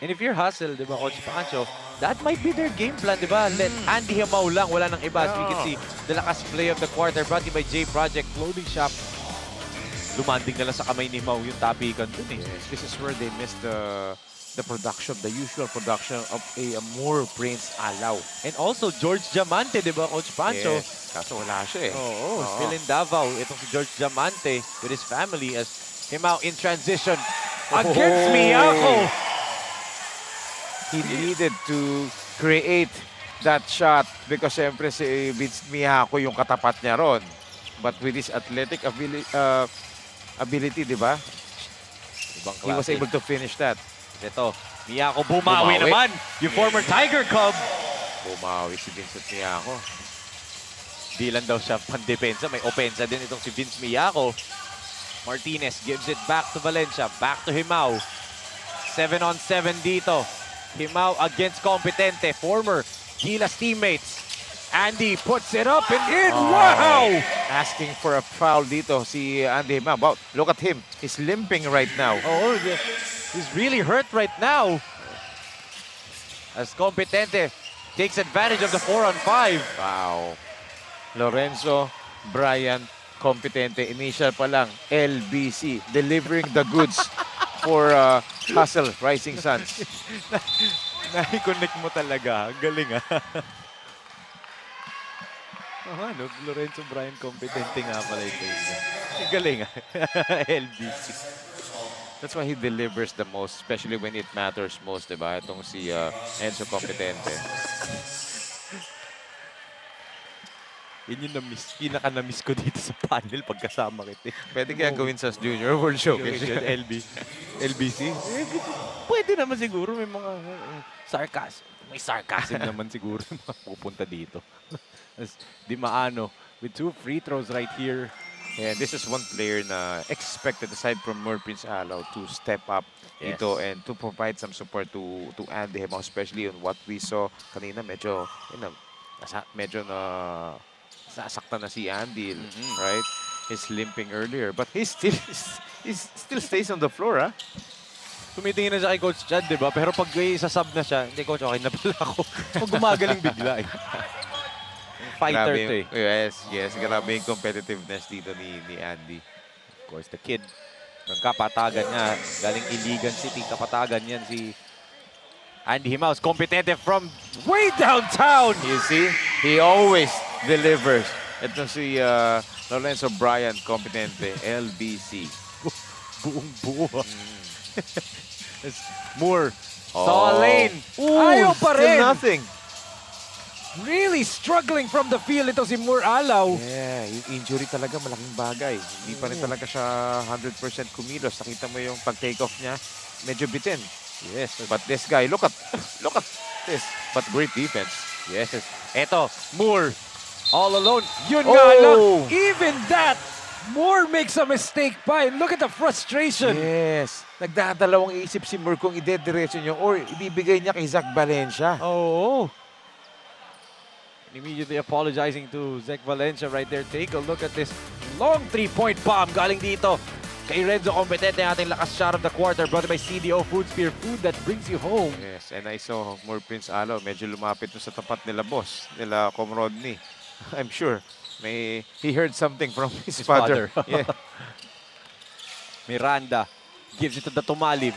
And if you're Hustle, di ba, Coach Pancho, that might be their game plan, di ba? Let Andy Himaw lang, wala nang iba. As we can see, the lakas play of the quarter brought to you by J Project Clothing Shop. Lumanding na lang sa kamay ni Himaw yung tapikan dun eh. Yes, this is where they missed the production, the usual production of a more Prince Alaw. And also, George Diamante, di ba, Coach Pancho? Yes, kaso wala siya eh. Oo, still in Davao. Itong si George Diamante with his family as Himaw in transition against Miyako. He needed to create that shot because siyempre si Vince Miyako yung katapat niya ron. But with his athletic ability, di ba? Ibang He was klase. able to finish that. Ito, Miyako bumawi naman. Yung former Tiger Cub. Bumawi si Vincent Miyako. Di lang daw siya pandepensa. May opensa din itong si Vince Miyako. Martinez gives it back to Valencia. Back to Himaw. 7-on-7 dito. Himaw against Competente. Former Gilas teammates. Andy puts it up and in. Wow! Asking for a foul dito si Andy Himaw. Look at him. He's limping right now. Oh, he's really hurt right now. As Competente takes advantage of the 4-on-5. Wow. Lorenzo, Brian, Competente. Initial pa lang. LBC. Delivering the goods for Hustle Rising Suns. Na-connect mo talaga. Ang galing ah. No? Lorenzo Brian Competente nga pala ito. Ang galing ah. LBC. That's why he delivers the most, especially when it matters most, diba? Itong si Enzo Competente. Yun yung pinaka-na-miss ko dito sa panel pagkasama kita. Pwede kaya gawin sa Junior World Showcase. LBC? Pwede naman siguro. May mga sarcasm. May sarcasm naman siguro pupunta dito. Di maano. With 2 free throws right here. Yeah, this is one player na expected aside from Prince Alaw to step up dito and to provide some support to Andy Himaw, especially on what we saw kanina. Medyo sasaktan na si Andy, right? He's limping earlier, but he still stays on the floor, ha? Tumitingin na siya kay Coach Chad, di ba? Pero pag isa-sub na siya, hindi, Coach, okay na pala ako. Pag gumagaling bigla eh. Fighter to eh. Yes. Grabe yung competitiveness dito ni Andy. Of course, the kid. Ang kapatagan niya, galing Iligan City, kapatagan yan si Andy Himaw. Competitive from way downtown. You see? He always delivers. Ito si Lorenzo Brian Competente, LBC. Buong buo. Moore. Saw a lane. Ayaw pa rin. Still nothing. Really struggling from the field ito si Moore Alaw. Yeah, yung injury talaga malaking bagay. Hindi pa rin talaga siya 100% kumilos. Nakita mo yung pag-take off niya, medyo bitin. Yes. But this guy, look at this. But great defense. Yes. Eto, Moore. All alone. Yun nga lang. Even that, Moore makes a mistake pa. And look at the frustration. Yes. Nagdadalawang isip si Moore kung ide-diretso niyo or ibibigay niya kay Zach Valencia. Oh. Immediately apologizing to Zach Valencia right there. Take a look at this long 3-point bomb galing dito kay Renzo Competente, ating lakas shot of the quarter brought by CDO Food Spear, food that brings you home. Yes, and I saw Prince Alaw medyo lumapit sa tapat nila boss, nila Com Rodney. I'm sure he heard something from his father. Yeah. Miranda gives it to the Tumalim.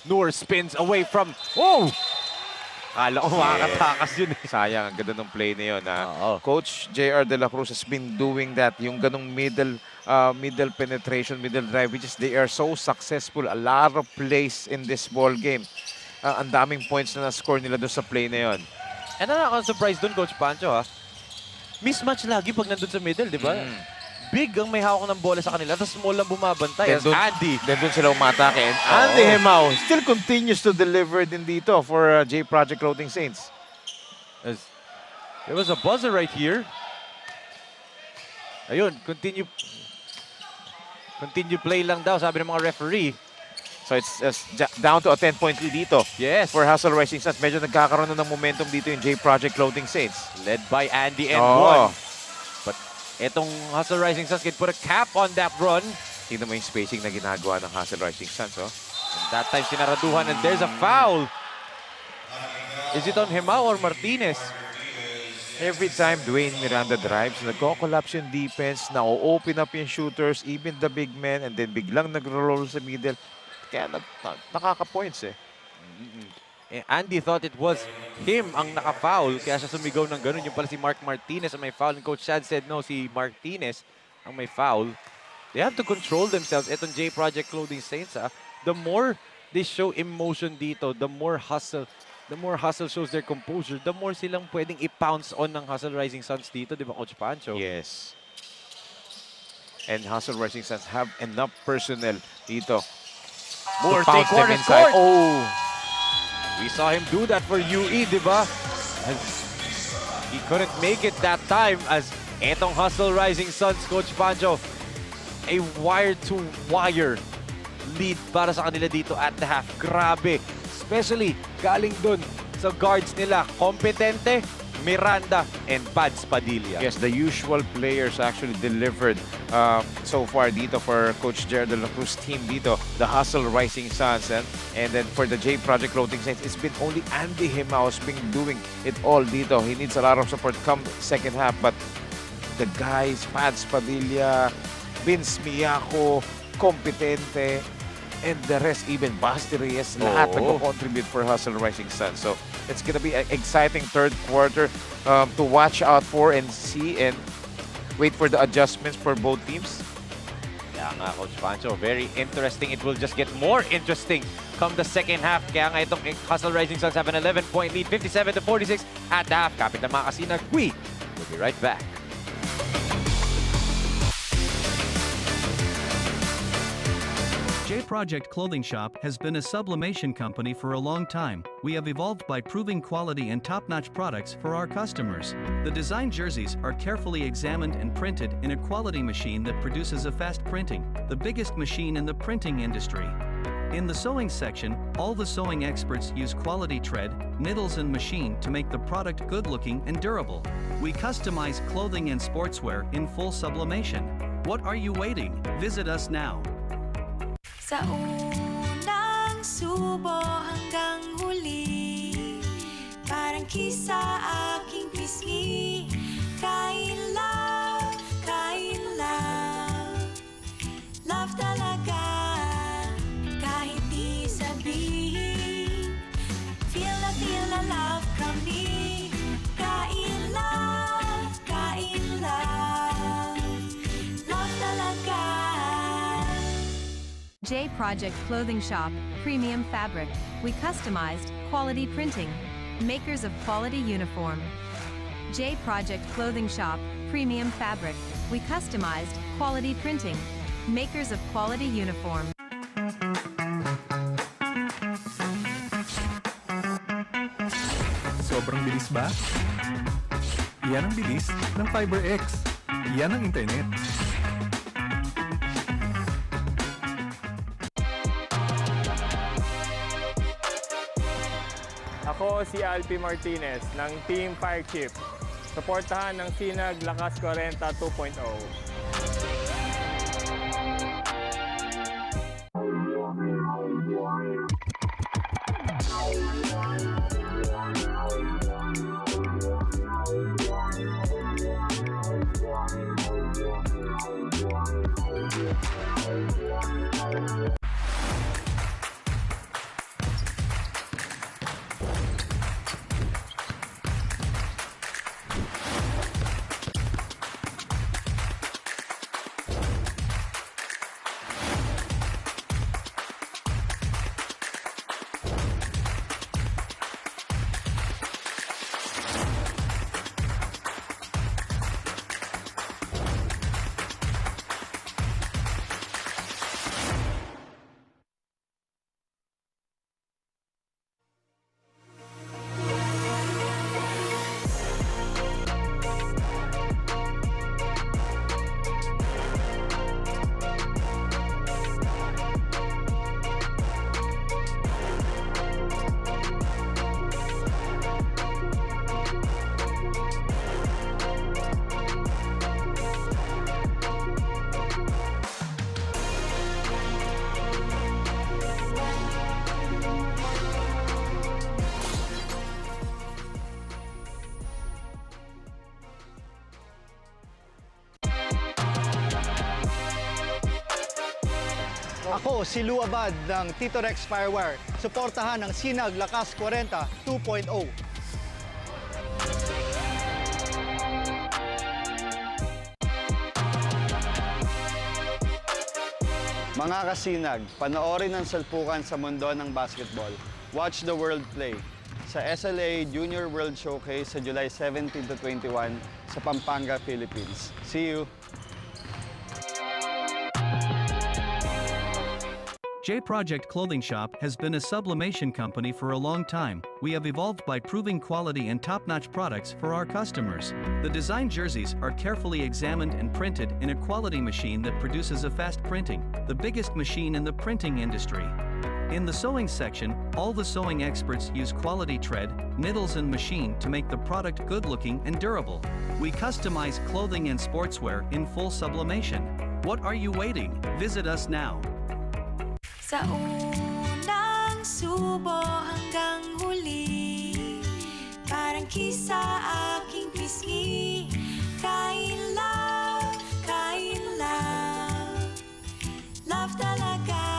Noor spins away from... Oh! Kala ko makakatakas yun eh. Sayang, ang ganda ng play na yun. Coach JR De La Cruz has been doing that. Yung ganong middle penetration, middle drive, which is they are so successful. A lot of plays in this ball game. Ang daming points na na-score nila doon sa play na yun. And nakaka-surprise doon, Coach Pancho, ha? Mismatch lagi pag nandun sa middle, di ba? Big ang may hawak ng bola sa kanila, tapos small lang bumabantay. As Andy. Then doon sila umatake. And Andy Himaw still continues to deliver din dito for J Project Clothing Saints. There was a buzzer right here. Ayun, continue play lang daw, sabi ng mga referee. So it's down to a 10-point lead dito. Yes. For Hustle Rising Suns. Medyo nagkakaroon na ng momentum dito yung J Project Clothing Saints. Led by Andy and one. But etong Hustle Rising Suns can put a cap on that run. Tingnan mo yung spacing na ginagawa ng Hustle Rising Suns. Oh. That time sinaraduhan and there's a foul. Is it on Hemao or Martinez? Every time Dwayne Miranda drives, nagko-collapse yung defense, na-open up yung shooters, even the big men, and then biglang nagro-roll sa middle. Kaya nakaka-points eh. Andy thought it was him ang naka-foul, kaya siya sumigaw ng ganun. Yung pala si Mark Martinez ang may foul. And Coach Chad said no, si Martinez ang may foul. They have to control themselves. Etong J Project Clothing Saints, the more they show emotion dito, the more hustle shows their composure, the more silang pwedeng i-pounce on ng Hustle Rising Suns dito, di ba, Coach Pancho? Yes. And Hustle Rising Suns have enough personnel dito. More to take pounce them corner inside. court. Oh! We saw him do that for UE, di ba? He couldn't make it that time as etong Hustle Rising Suns, Coach Pancho, a wire-to-wire lead para sa kanila dito at the half. Grabe. Especially galing dun sa guards nila, Competente, Miranda, and Pads Padilla. Yes, the usual players actually delivered so far dito for Coach Jared De La Cruz team dito, the Hustle Rising Suns. And then for the J Project Clothing Saints, it's been only Andy Hemao who's been doing it all dito. He needs a lot of support come second half, but the guys, Pads Padilla, Vince Miyako, Competente, and the rest, even Basti Reyes, lahat nag-contribute for Hustle Rising Sun. So it's gonna be an exciting third quarter to watch out for and see and wait for the adjustments for both teams. Kaya nga, Coach Pancho, very interesting. It will just get more interesting come the second half. Kaya nga itong Hustle Rising Suns have an 11-point lead, 57-46 at the half. Kapit ng mga kasinag, we will be right back. J Project Clothing Shop has been a sublimation company for a long time. We have evolved by proving quality and top-notch products for our customers. The design jerseys are carefully examined and printed in a quality machine that produces a fast printing, the biggest machine in the printing industry. In the sewing section, all the sewing experts use quality thread, needles and machine to make the product good-looking and durable. We customize clothing and sportswear in full sublimation. What are you waiting? Visit us now. Sa unang subo hanggang huli, parang kisa aking pisngi. Kain love, love talaga. Kahit di sabihin, feel na love kami. Kain love, love talaga. J Project Clothing Shop, Premium Fabric. We customized, quality printing. Makers of quality uniform. J Project Clothing Shop, Premium Fabric. We customized, quality printing. Makers of quality uniform. Sobrang bilis ba? Yan ang bilis ng FiberX. Yan ang internet. Ako si Alpi Martinez ng Team Fire Chief. Suportahan ng SINAG Lakas 40 2.0. Ako si Lou Abad ng Tito Rex Firewire. Suportahan ang SINAG Lakas 40 2.0. Mga kasinag, panoorin ang salpukan sa mundo ng basketball. Watch the world play sa SLA Junior World Showcase sa July 17 to 21 sa Pampanga, Philippines. See you! J Project Clothing Shop has been a sublimation company for a long time. We have evolved by proving quality and top-notch products for our customers. The design jerseys are carefully examined and printed in a quality machine that produces a fast printing, the biggest machine in the printing industry. In the sewing section, all the sewing experts use quality thread, needles and machine to make the product good-looking and durable. We customize clothing and sportswear in full sublimation. What are you waiting? Visit us now. Sa unang subo hanggang huli, parang kisa aking pisngi. Kain love, love talaga,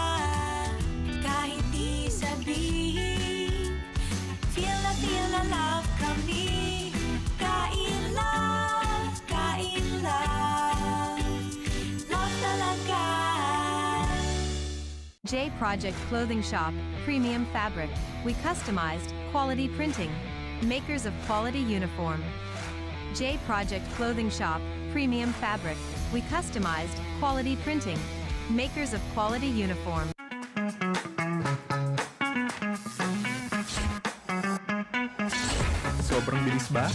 kahit di sabihin. Feel na love kami. Kain love, love talaga. J Project Clothing Shop, Premium Fabric. We customized, quality printing. Makers of quality uniform. J Project Clothing Shop, Premium Fabric. We customized, quality printing. Makers of quality uniform. Sobrang bilis ba?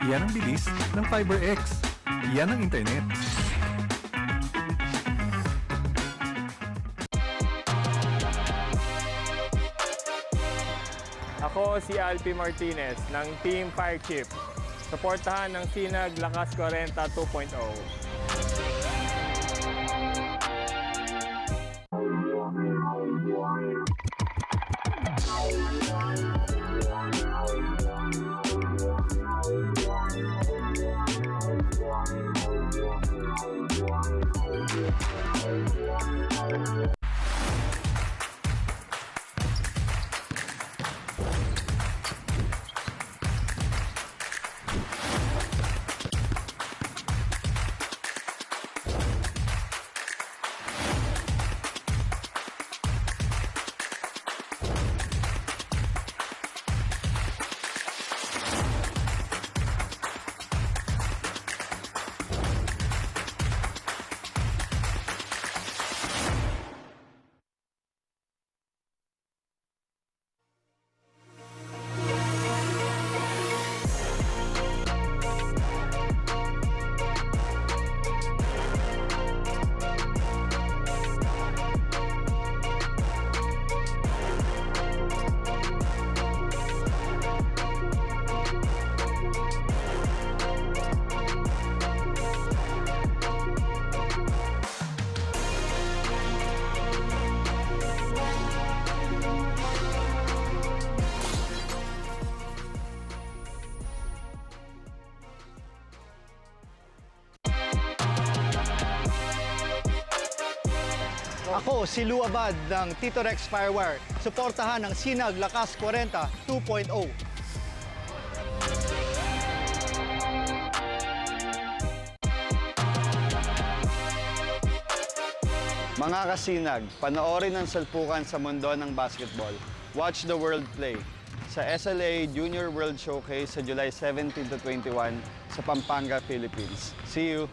Yan ang bilis ng FiberX. Yan ang internet. Ako si Alpi Martinez ng Team Fire Chip. Suportahan ng SINAG Lakas 40 2.0. Ako si Lou Abad ng Tito Rex Firewire. Suportahan ang SINAG Lakas 40 2.0. Mga kasinag, panoorin ang salpukan sa mundo ng basketball. Watch the world play sa SLA Junior World Showcase sa July 17 to 21 sa Pampanga, Philippines. See you!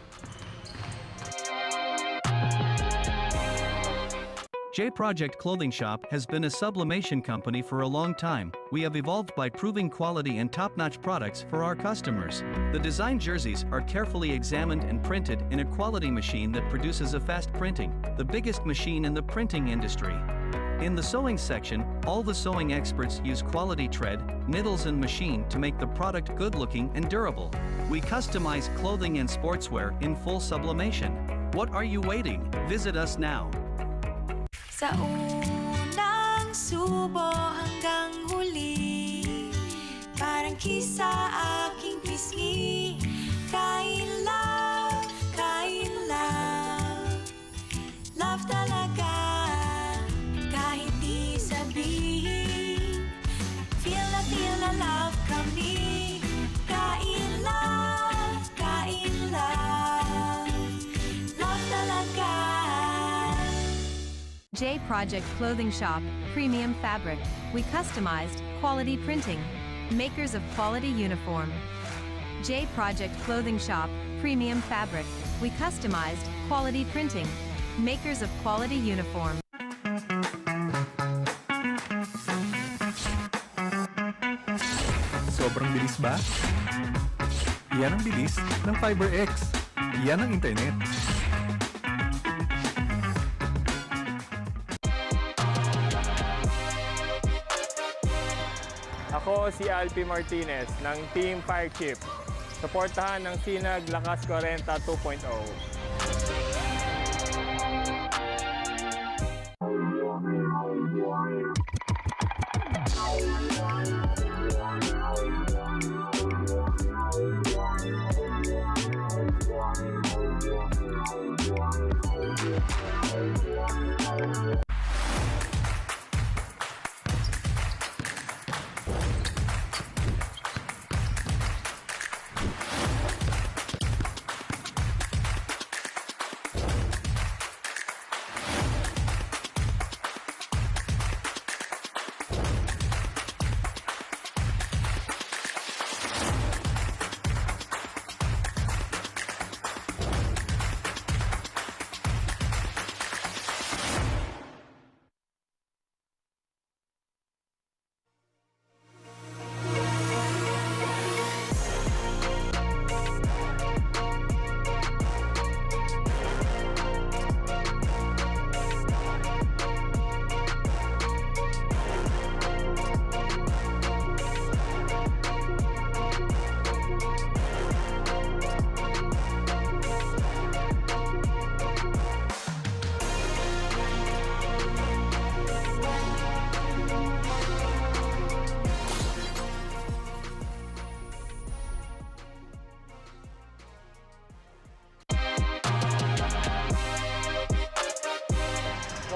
J Project Clothing Shop has been a sublimation company for a long time. We have evolved by proving quality and top-notch products for our customers. The design jerseys are carefully examined and printed in a quality machine that produces a fast printing, the biggest machine in the printing industry. In the sewing section, all the sewing experts use quality thread, needles and machine to make the product good-looking and durable. We customize clothing and sportswear in full sublimation. What are you waiting? Visit us now. Sa unang subo hanggang huli, parang kisa aking pisngi. Kain love, love talaga. J Project Clothing Shop, Premium Fabric. We customized quality printing. Makers of quality uniform. J Project Clothing Shop, Premium Fabric. We customized quality printing. Makers of quality uniform. Sobrang bilis ba? Yan ang bilis ng FiberX. Yan ang internet. Ako si Alpi Martinez ng Team Firechip. Suportahan ng SINAG Lakas 40 2.0.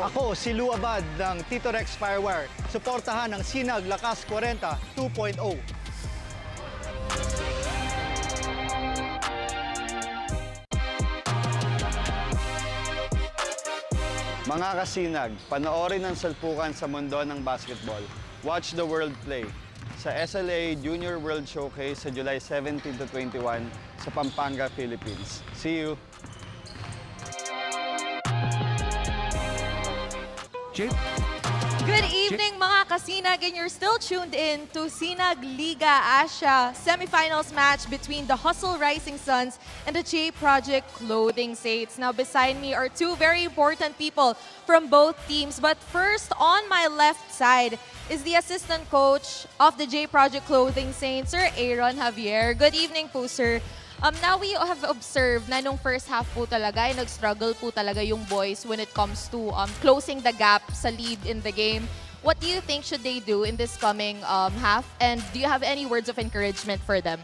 Ako si Lou Abad ng Tito Rex Firewire. Suportahan ng SINAG Lakas 40 2.0. Mga kasinag, panoorin ang salpukan sa mundo ng basketball. Watch the world play sa SLA Junior World Showcase sa July 17 to 21 sa Pampanga, Philippines. See you! Good evening mga kasinag, and you're still tuned in to SINAG Liga Asya semifinals match between the Hustle Rising Suns and the J Project Clothing Saints. Now beside me are two very important people from both teams, but first on my left side is the assistant coach of the J Project Clothing Saints, Sir Aaron Javier. Good evening po, sir. Now we have observed na nung first half po talaga, ay nag-struggle po talaga yung boys when it comes to closing the gap sa lead in the game. What do you think should they do in this coming half? And do you have any words of encouragement for them?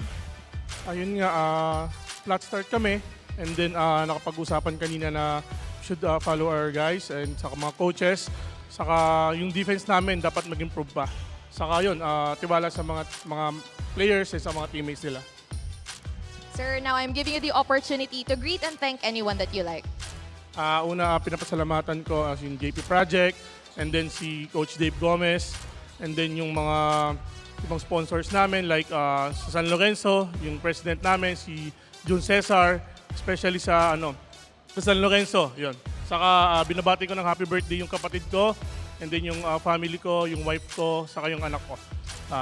Ayun nga, flat start kami. And then nakapag-usapan kanina na should follow our guys and saka mga coaches. Saka yung defense namin dapat mag-improve pa. Saka yun, tiwala sa mga players at sa mga teammates nila. Sir, now I'm giving you the opportunity to greet and thank anyone that you like. Una, pinapasalamatan ko yung JP Project, and then si Coach Dave Gomez, and then yung mga ibang sponsors namin like sa San Lorenzo, yung president namin, si Jun Cesar, especially sa San Lorenzo, yun. Saka binabati ko ng happy birthday yung kapatid ko, and then yung family ko, yung wife ko, saka yung anak ko.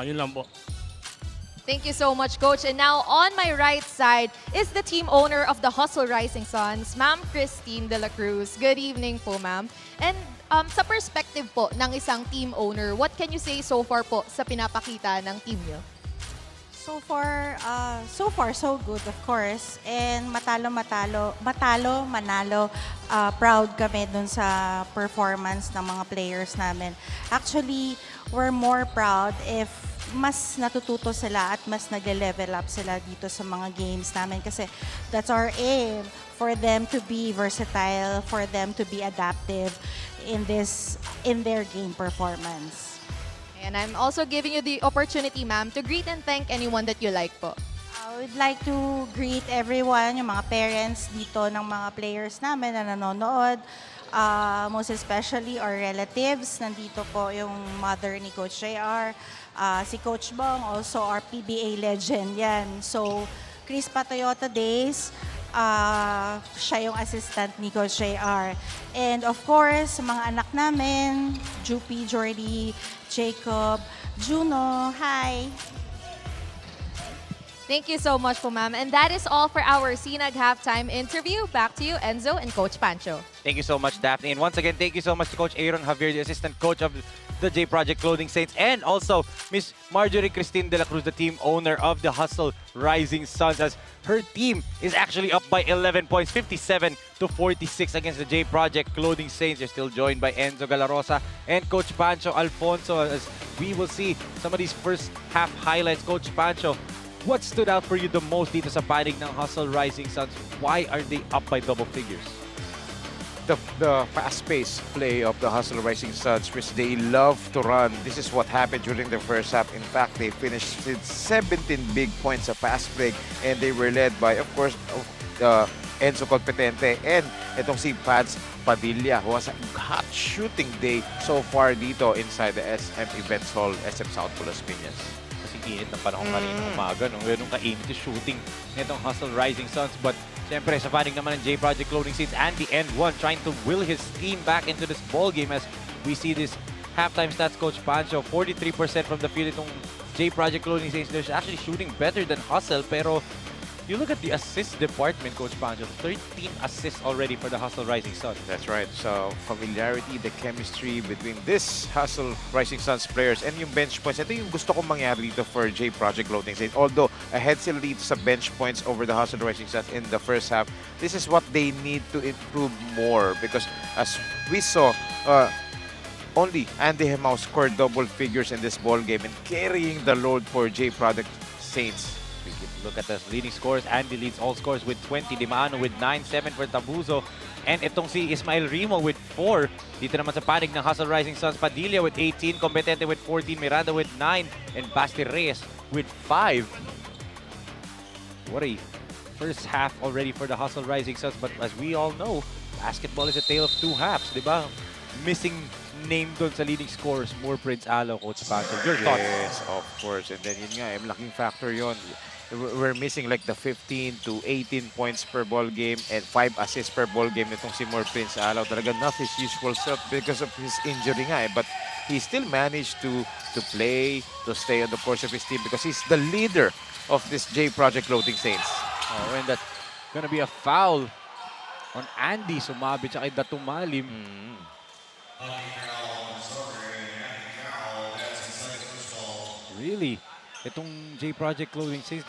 Yun lang po. Thank you so much, Coach. And now, on my right side is the team owner of the Hustle Rising Suns, Ma'am Christine De La Cruz. Good evening po, ma'am. And sa perspective po ng isang team owner, what can you say so far po sa pinapakita ng team nyo? So far, so good, of course. And manalo, proud kami dun sa performance ng mga players namin. Actually, we're more proud if mas natututo sila at mas nagle-level up sila dito sa mga games namin kasi that's our aim, for them to be versatile, for them to be adaptive in their game performance. And I'm also giving you the opportunity, ma'am, to greet and thank anyone that you like po. I would like to greet everyone, yung mga parents dito ng mga players namin na nanonood. most especially our relatives. Nandito po yung mother ni Coach JR, si Coach Bong, also our PBA legend yan. So, Crispa Toyota Days, siya yung assistant ni Coach JR. And of course, mga anak namin, Jupi, Jordy, Jacob, Juno, hi! Thank you so much po, ma'am. And that is all for our SINAG halftime interview. Back to you, Enzo and Coach Pancho. Thank you so much, Daphne. And once again, thank you so much to Coach Aaron Javier, the assistant coach of the J Project Clothing Saints, and also Miss Marjorie Christine de la Cruz, the team owner of the Hustle Rising Suns, as her team is actually up by 11 points, 57-46 against the J Project Clothing Saints. They're still joined by Enzo Galarosa and Coach Pancho Alfonso, as we will see some of these first half highlights. Coach Pancho, what stood out for you the most dito sa panig ng Hustle Rising Suns? Why are they up by double figures? The fast-paced play of the Hustle Rising Suns, which they love to run. This is what happened during the first half. In fact, they finished with 17 big points of fast break, and they were led by, of course, Enzo Competente and itong si Pads Padilla, who has a hot shooting day so far dito inside the SM Events Hall, SM SOUTHMALL Las Piñas. Kasi init ng panahon kanina umaga, no? Ganun ka-init yung shooting nitong Hustle Rising Suns. But siyempre, sa panig naman ng J Project Clothing Saints, Andy N1 trying to will his team back into this ball game, as we see this halftime stats. Coach Pancho, 43% from the field itong J Project Clothing Saints. They're actually shooting better than Hustle, pero you look at the assist department, Coach Pancho, 13 assists already for the Hustle Rising Suns. That's right. So, familiarity, the chemistry between this Hustle Rising Suns players and yung bench points. Ito yung gusto kong mangyari dito for J Project Clothing Saints. Although, ahead sila dito sa bench points over the Hustle Rising Suns in the first half, this is what they need to improve more, because as we saw, only Andy Hemau scored double figures in this ball game and carrying the load for J Project Saints. We can look at the leading scores. Andy leads all scores with 20. Dimano with 9, 7 for Tabuzo. And itong si Ismael Rimo with 4. Dito naman sa panig ng Hustle Rising Suns, Padilla with 18, Competente with 14, Miranda with 9, and Basti Reyes with 5. What a first half already for the Hustle Rising Suns. But as we all know, basketball is a tale of two halves, di ba? Missing name doon sa leading scorers, more Prince Alo, Coach Pancho. Your thoughts? Yes, of course. And then yun nga, malaking factor yun. We're missing like the 15 to 18 points per ball game and 5 assists per ball game itong si More Prince Alaw. Talaga not his usual self because of his injury nga eh. But he still managed to play, to stay on the course of his team because he's the leader of this J Project Clothing Saints. Oh, and that's gonna be a foul on Andy Sumabit sa kay Datumalim. Really? Itong J Project Clothing Saints,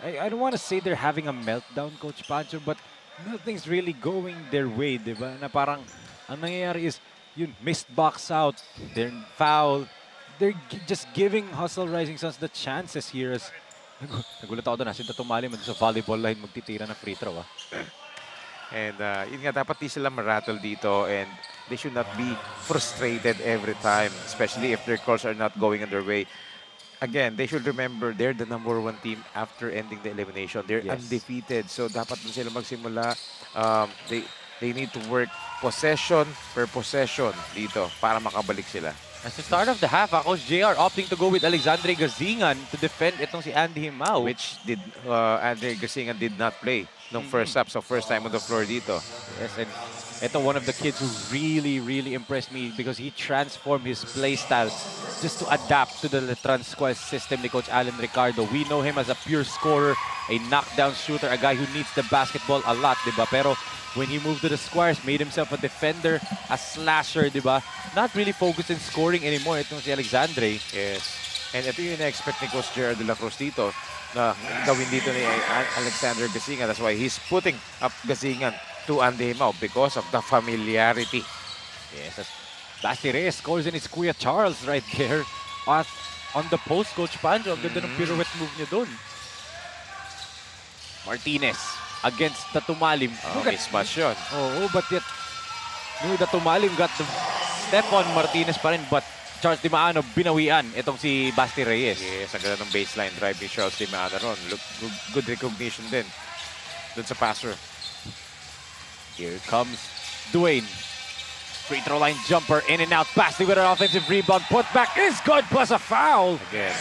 I don't want to say they're having a meltdown, Coach Pancho, but nothing's really going their way, di ba? Na parang, ang nangyayari is, yun, missed box out, they're foul, they're just giving Hustle Rising Suns the chances here. As, nagulat ako doon, si Datumalim sa volleyball line magtitira na free throw. And yun nga, dapat di sila marattle dito and they should not be frustrated every time, especially if their calls are not going on their way. Again, they should remember they're the #1 team after ending the elimination. They're undefeated. So dapat dun sila magsimula. They need to work possession per possession dito para makabalik sila. At the start of the half, Coach JR opting to go with Alexandre Gazingan to defend itong si Andy Himao. Which Andre Gazingan did not play nung first half. So first time on the floor dito. Yes, and ito one of the kids who really, really impressed me because he transformed his play style just to adapt to the Letran squad system ni Coach Alan Ricardo. We know him as a pure scorer, a knockdown shooter, a guy who needs the basketball a lot, di ba? Pero when he moved to the squares, made himself a defender, a slasher, di ba? Not really focused in scoring anymore. Itong si Alexandre. Yes. And ito yung na-expect ni Coach Gerard de la Cruz dito na gawin dito ni Alexander Gazingan. That's why he's putting up Gazingan to Andy Himao because of the familiarity. Yes, Basti Reyes scores in his Kuya Charles right there. On the post, Coach Pancho. Ang ganda ng pirouette move niya doon. Martinez against Datumalim. Mismatch yun. Oh, but yet, Datumalim got the step on Martinez pa rin, but Charles Dimaano binawian itong si Basti Reyes. Yes, ang ganda ng baseline drive ni Charles Dimaano ron. Good recognition din doon sa passer. Here comes Dwayne. Free throw line jumper, in and out. Basti with an offensive rebound. Put back is good, plus a foul. Again,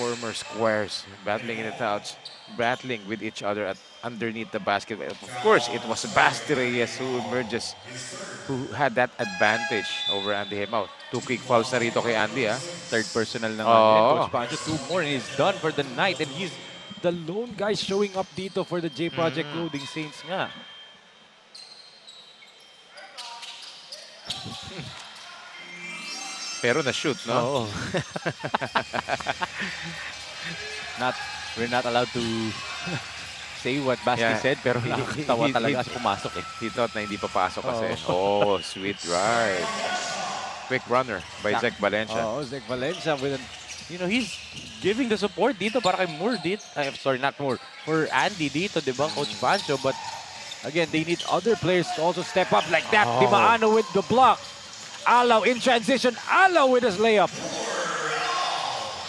former squares battling in the touch, battling with each other at underneath the basket. Of course, it was Basti Reyes who emerges, who had that advantage over Andy Hemao. 2 quick fouls na rito kay Andy, ah. Third personal na Oh. Coach Pancho. 2 more and he's done for the night. And he's the lone guy showing up dito for the J Project Clothing Saints nga. Pero na-shoot, no? Oo. We're not allowed to say what Basti said, pero nakakatawa talaga kasi pumasok eh. He thought na hindi papasok kasi. Oh, sweet right. Quick runner by Zach Valencia. Oh, Zach Valencia with an, you know, he's giving the support dito para kay Moore dito. Sorry, not Moore. For Andy dito, di ba, Coach Pancho? But again, they need other players to also step up like that. Oh. Dimaano with the block. Alaw in transition. Alaw with his layup.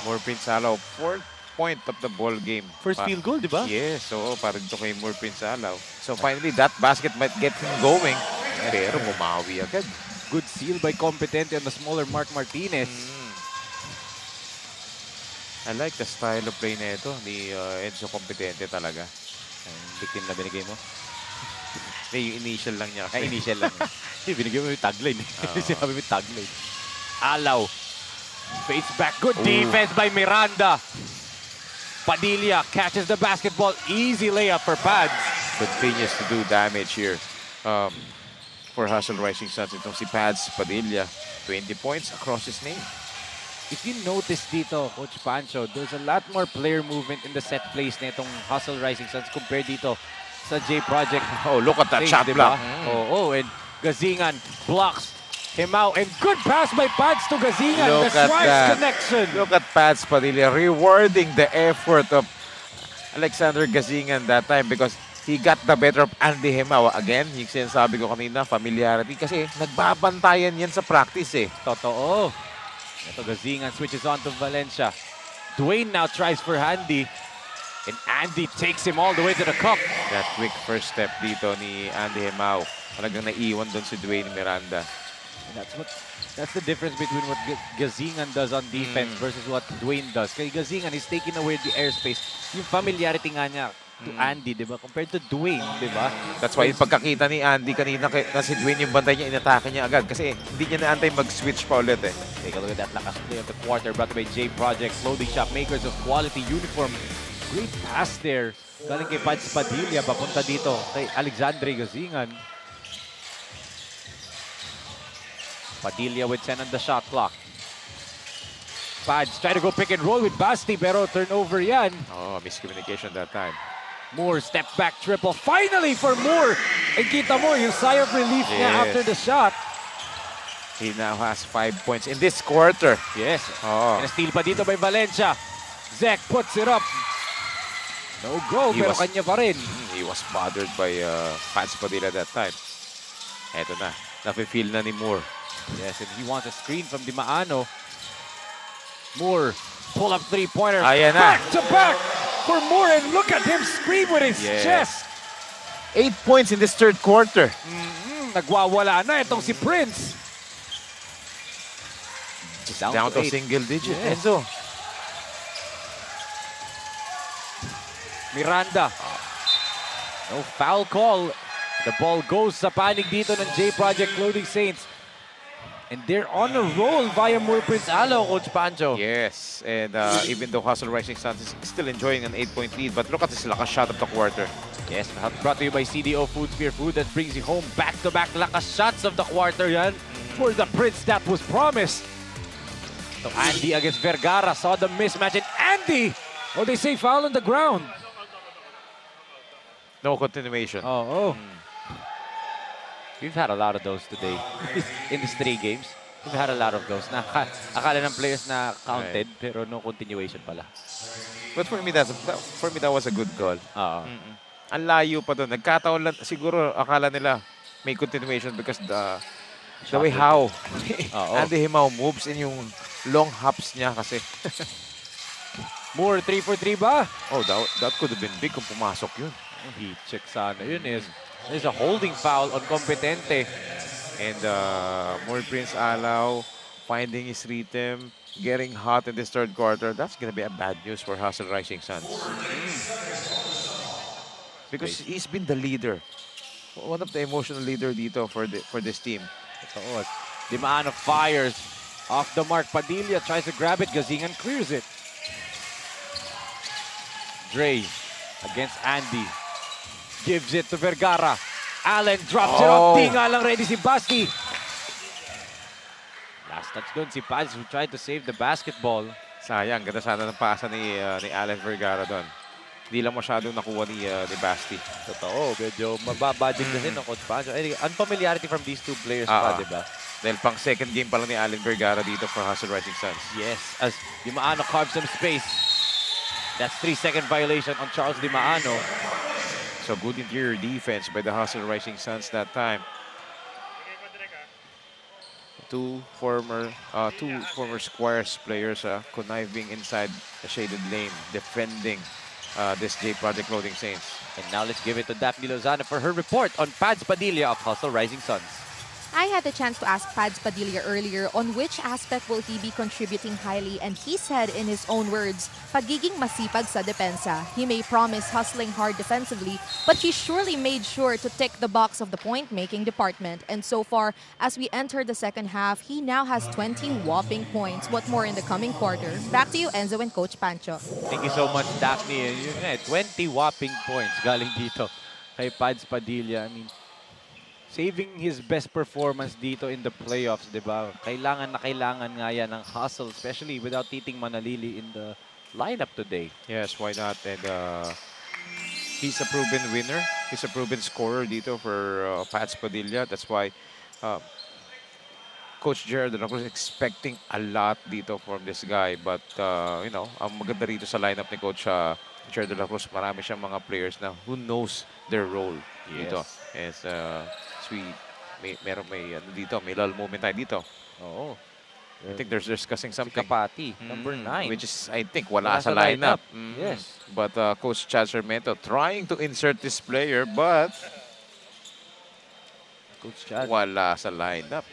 Moore Pinsalaw, 4th point of the ball game. First field goal, di ba? Yes, so para dito kay Moore Pinsalaw. So finally, that basket might get him going. Pero bumawi agad. Good seal by Competente on the smaller Mark Martinez. I like the style of play na ito ni Enzo Competente talaga. Victim na binigay mo? Yung initial lang niya. Ay, initial lang. Binigay mo yung tagline. Sinabi mo yung tagline. Alaw. Face back. Good defense by Miranda. Padilla catches the basketball. Easy layup for Pads. Continues to do damage here for Hustle Rising Suns. Itong si Pads Padilla. 20 points across his name. If you notice dito, Coach Pancho, there's a lot more player movement in the set plays na itong Hustle Rising Suns compared dito sa J Project. Oh, look at that shot block. Oh, and Gazingan blocks him out. And good pass by Pads to Gazingan. Look The at Swipes that. connection. Look at Pads Padilla rewarding the effort of Alexander Gazingan that time because he got the better of Andy Hemao. Again, yung sinasabi ko kanina, familiarity. Kasi nagbabantayan yan sa practice eh. Totoo. Ito Gazingan switches on to Valencia. Dwayne now tries for Andy. And Andy takes him all the way to the cup. That quick first step dito ni Andy Hemao. Talagang naiwan doon si Dwayne Miranda. And that's the difference between what Gazingan does on defense versus what Dwayne does. Kay Gazingan, he's taking away the airspace. Yung familiarity nga niya to Andy, di ba? Compared to Dwayne, di ba? That's why yung pagkakita ni Andy kanina na si Dwayne yung bantay niya, inatake niya agad. Kasi hindi niya naantay mag-switch pa ulit eh. Take a look at that lakas play of the quarter brought by J Project Clothing Shop, makers of quality uniform. Great pass there. Galing kay Pads Padilla, papunta dito kay Alexandre Gazingan. Padilla with 10 on the shot clock. Pads try to go pick and roll with Basti, pero turnover yan. Oh, miscommunication that time. Moore step back triple. Finally for Moore. And kita mo yung sigh of relief niya after the shot. He now has 5 points in this quarter. Yes. Oh. And a steal pa dito by Valencia. Zek puts it up. No go, pero kanya pa rin. He was bothered by Pads Padilla that time. Eto na. Nafe-feel na ni Moore. Yes, and he wants a screen from Dimaano. Moore, pull-up three-pointer. Ayan na. Back to back for Moore, and look at him scream with his chest. 8 points in this third quarter. Nagwawala na itong si Prince. Just down to single digit. Yes. Enzo. Miranda. No foul call. The ball goes sa panig dito ng J Project Clothing Saints. And they're on a roll via Moore Prince Alo, Coach Pancho. Yes, and even though Hustle Rising Suns is still enjoying an 8-point lead, but look at this lakas shot of the quarter. Yes, brought to you by CDO Food Spear Food that brings you home back-to-back lakas shots of the quarter yan for the Prince that was promised. So Andy against Vergara saw the mismatch, and Andy, oh, they say foul on the ground. No continuation. Oh. We've had a lot of those today in these 3 games. We've had a lot of those. Akala ng players na counted, pero no continuation pala. But for me, that was a good call. Ang layo pa doon. Nagkataon lang, siguro akala nila may continuation because the way how Andy Hemao moves in yung long hops niya kasi. Moore, 3 for 3 ba? Oh, that could have been big kung pumasok yun. Heat check sana. Yun is. There's a holding foul on Competente. And more Prince Alaw finding his rhythm, getting hot in this third quarter. That's going to be a bad news for Hustle Rising Suns. Because he's been the leader. One of the emotional leader dito for this team. Ito, Dimano fires off the mark. Padilla tries to grab it. Gazingan clears it. Dre against Andy. Gives it to Vergara. Allen drops it off. Di nga lang ready si Basti. Last touch doon si Pads who tried to save the basketball. Sayang, ganda sana ng pasa ni Allen Vergara doon. Hindi lang masyadong nakuha ni Basti. Totoo, medyo mababa din kasi ng Coach Pancho. Unfamiliarity from these two players pa, di ba? Dahil pang second game pa lang ni Allen Vergara dito for Hustle Rising Suns. Yes, as Dimaano carves some space. That's 3-second violation on Charles Dimaano. So good interior defense by the Hustle Rising Suns that time. Two former Squires players conniving inside the shaded lane, defending this J Project Clothing Saints. And now let's give it to Daphne Lozano for her report on Pads Padilla of Hustle Rising Suns. I had the chance to ask Pads Padilla earlier on which aspect will he be contributing highly, and he said in his own words, pagiging masipag sa depensa. He may promise hustling hard defensively, but he surely made sure to tick the box of the point-making department. And so far, as we enter the second half, he now has 20 whopping points. What more in the coming quarter? Back to you, Enzo and Coach Pancho. Thank you so much, Daphne. 20 whopping points galing dito kay Pads Padilla. I mean, saving his best performance dito in the playoffs, di ba? Kailangan na kailangan nga yan ng hustle, especially without Titing Manalili in the lineup today. Yes, why not? And he's a proven winner. He's a proven scorer dito for Pads Padilla. That's why Coach Gerald is expecting a lot dito from this guy. But, you know, ang maganda rito sa lineup ni Coach Gerald de la Cruz, marami siyang mga players na who knows their role dito. Yes. May lull moment tayo dito. Oo. I think there's discussing something. Kapati, number 9. Which is, I think, wala sa lineup. Yes. But Coach Chad Sarmiento trying to insert this player, but Coach Chad, wala sa lineup.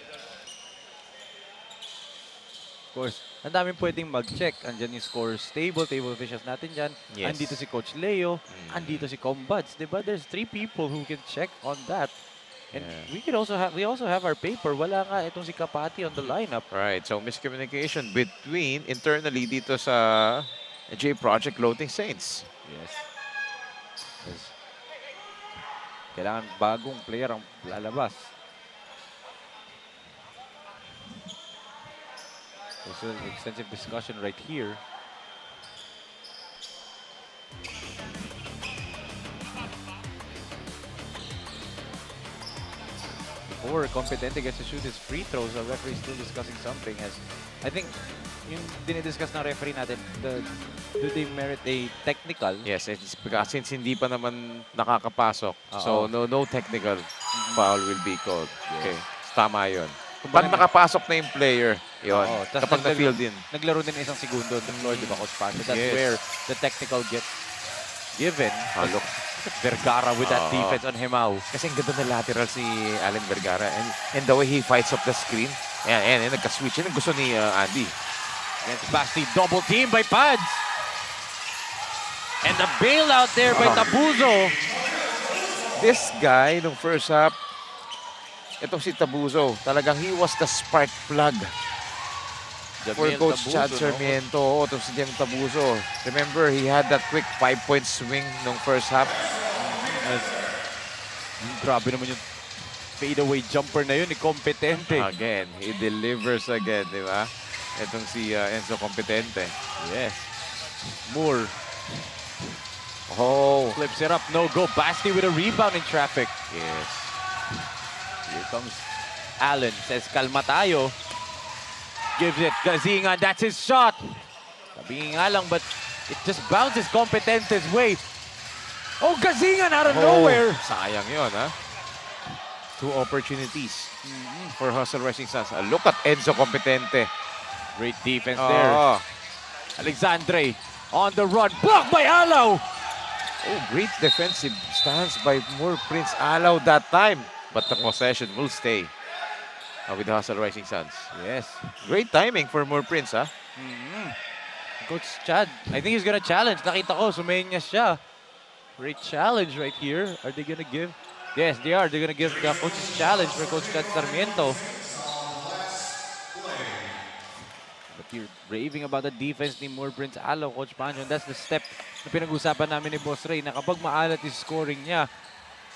Of course, ang daming pwedeng mag-check. Andyan yung scores table officials natin dyan. Yes. Andito si Coach Leo. Andito si Combads. Diba? There's 3 people who can check on that. And we also have our paper. Wala nga itong si Kapati on the lineup. Right. So miscommunication between internally dito sa J Project Clothing Saints. Yes. Kailangan bagong player ang lalabas. There's an extensive discussion right here. Before Competente gets to shoot his free throws, the referee is still discussing something. As I think yung dinidiscuss ng referee natin, do they merit a technical? Yes, it's because since hindi pa naman nakakapasok, so no technical foul will be called. Yes. Okay, tama yun. Pag nakapasok na yung player, yun. Kapag na-field in. Naglaro din isang segundo on the floor, di ba, Coach Pancho? That's where the technical gets given. Look, Vergara with that defense on Hemao. Kasi ang ganda na lateral si Allen Vergara. And the way he fights up the screen. And nagka-switch. Yan ang gusto ni Andy. Against Basti, double team by Pads. And the bailout there by Tabuzo. This guy, nung first half, itong si Tabuzo, talagang he was the spark plug for Coach Chad Sarmiento. Oo, itong si Jamil Tabuzo. Remember, he had that quick 5-point swing nung first half. Grabe naman yung fadeaway jumper na yun ni Competente. Again, he delivers again, di ba? Itong si Enzo Competente. Yes. Moore. Flips it up, no go. Basti with a rebound in traffic. Yes. Here comes Allen. Says, kalma tayo. Gives it. Gazingan. That's his shot. Sabi nga lang, but it just bounces Competente's way. Oh, Gazingan out of nowhere. Sayang yun, ha? 2 opportunities for Hustle Rising Suns. Look at Enzo Competente. Great defense there. Alexandre on the run. Blocked by Alaw. Oh, great defensive stance by Moore Prince Alaw that time. But the possession will stay with the Hustle Rising Suns. Yes. Great timing for Moore Prince, ha? Coach Chad, I think he's gonna challenge. Nakita ko, sumenya siya. Great challenge right here. Are they gonna give? Yes, they are. They're gonna give the coach's challenge for Coach Chad Sarmiento. But you're raving about the defense ni Moore Prince Alo, Coach Pancho. That's the step na pinag-usapan namin ni Boss Ray na kapag maalat yung scoring niya,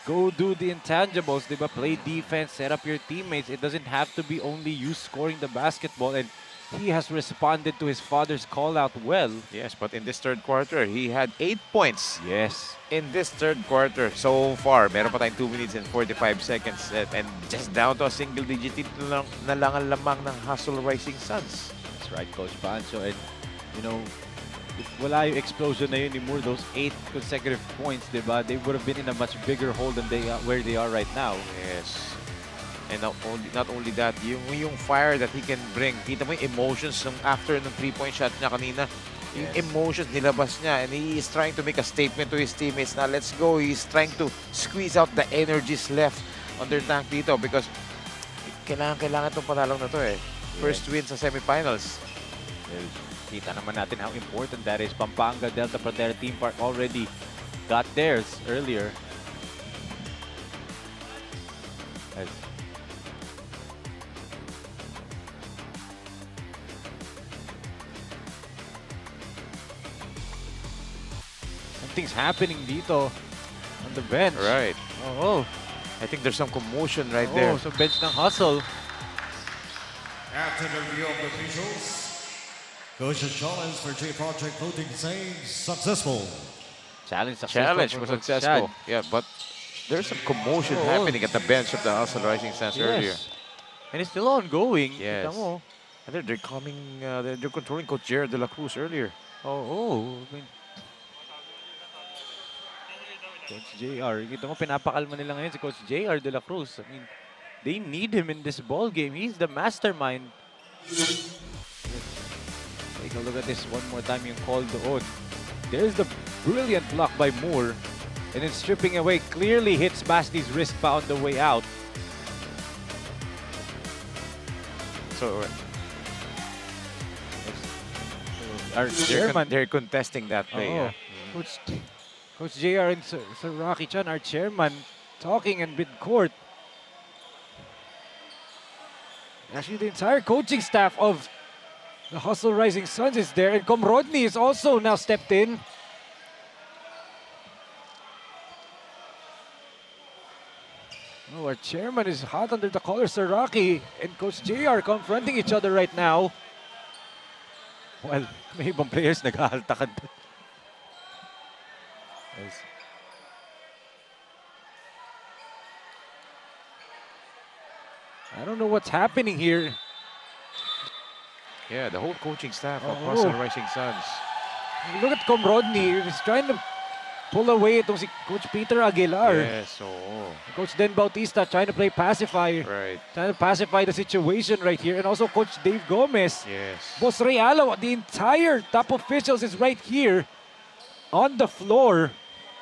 go do the intangibles, diba? Play defense, set up your teammates. It doesn't have to be only you scoring the basketball, and he has responded to his father's call out well. Yes, but in this third quarter, he had 8 points. Yes. In this third quarter, so far, meron pa tayong 2 minutes and 45 seconds and just down to a single digit na lang ang lamang ng Hustle Rising Suns. That's right, Coach Pancho. And, you know, if wala yung explosion na yun ni Moore, those 8 consecutive points, diba? They would have been in a much bigger hole than where they are right now. Yes. And not only that, yung fire that he can bring. Kita mo yung emotions after ng 3-point shot niya kanina. Yung emotions nilabas niya, and he is trying to make a statement to his teammates na let's go. He's trying to squeeze out the energies left on their tank dito because kailangan itong panalong na to eh. First win sa semifinals. Well, kita naman natin how important that is. Pampanga, Delta Pradera Team Park already got theirs earlier. Something's happening dito on the bench. Right. Oh. I think there's some commotion right there. So bench ng Hustle. After the review of the officials, Coach's challenge for J Project Clothing says successful. Challenge was successful. Yeah, but there's some commotion happening at the bench of the Hustle Rising Suns earlier. And it's still ongoing. Yes. Kita mo. And they're coming, they're controlling Coach Jared De La Cruz earlier. I mean, Coach JR, kita mo, pinapakalma nila ngayon si Coach JR De La Cruz. I mean, they need him in this ball game. He's the mastermind. Take a look at this one more time, yung call doon. There's the brilliant block by Moore. And then stripping away, clearly hits Basti's wrist pa on the way out. So, our chairman, they're contesting that play. Coach JR and Sir Rocky Chan, our chairman, talking in mid-court. Actually, the entire coaching staff of the Hustle Rising Suns is there, and Com Rodney is also now stepped in. Oh, our chairman is hot under the collar, Sir Rocky, and Coach JR confronting each other right now. Well, may ibang players nag-aaltakan. I don't know what's happening here. Yeah, the whole coaching staff of Hustle Rising Suns. Look at Com Rodney. He's trying to pull away itong si Coach Peter Aguilar. Yes, Coach Den Bautista trying to play pacifier. Right. Trying to pacify the situation right here. And also Coach Dave Gomez. Yes. Boss Ray Alo, the entire top officials is right here on the floor.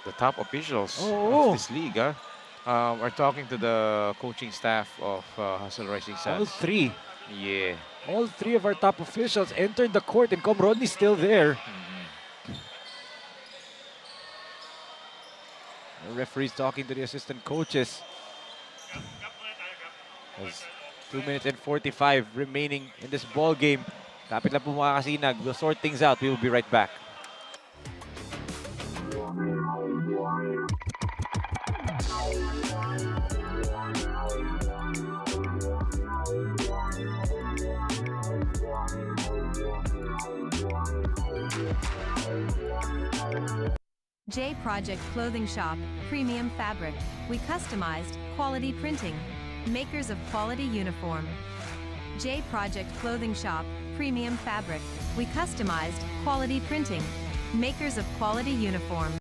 The top officials of this league are talking to the coaching staff of Hustle Rising Suns. All three. Yeah. All three of our top officials entered the court, and Com Rodney's still there. The referee's talking to the assistant coaches. There's 2 minutes and 45 remaining in this ball game. Kapit lang po mga kasinag. We'll sort things out. We will be right back. J Project Clothing Shop, Premium Fabric. We customized, quality printing. Makers of quality uniform. J Project Clothing Shop, Premium Fabric. We customized, quality printing. Makers of quality uniform.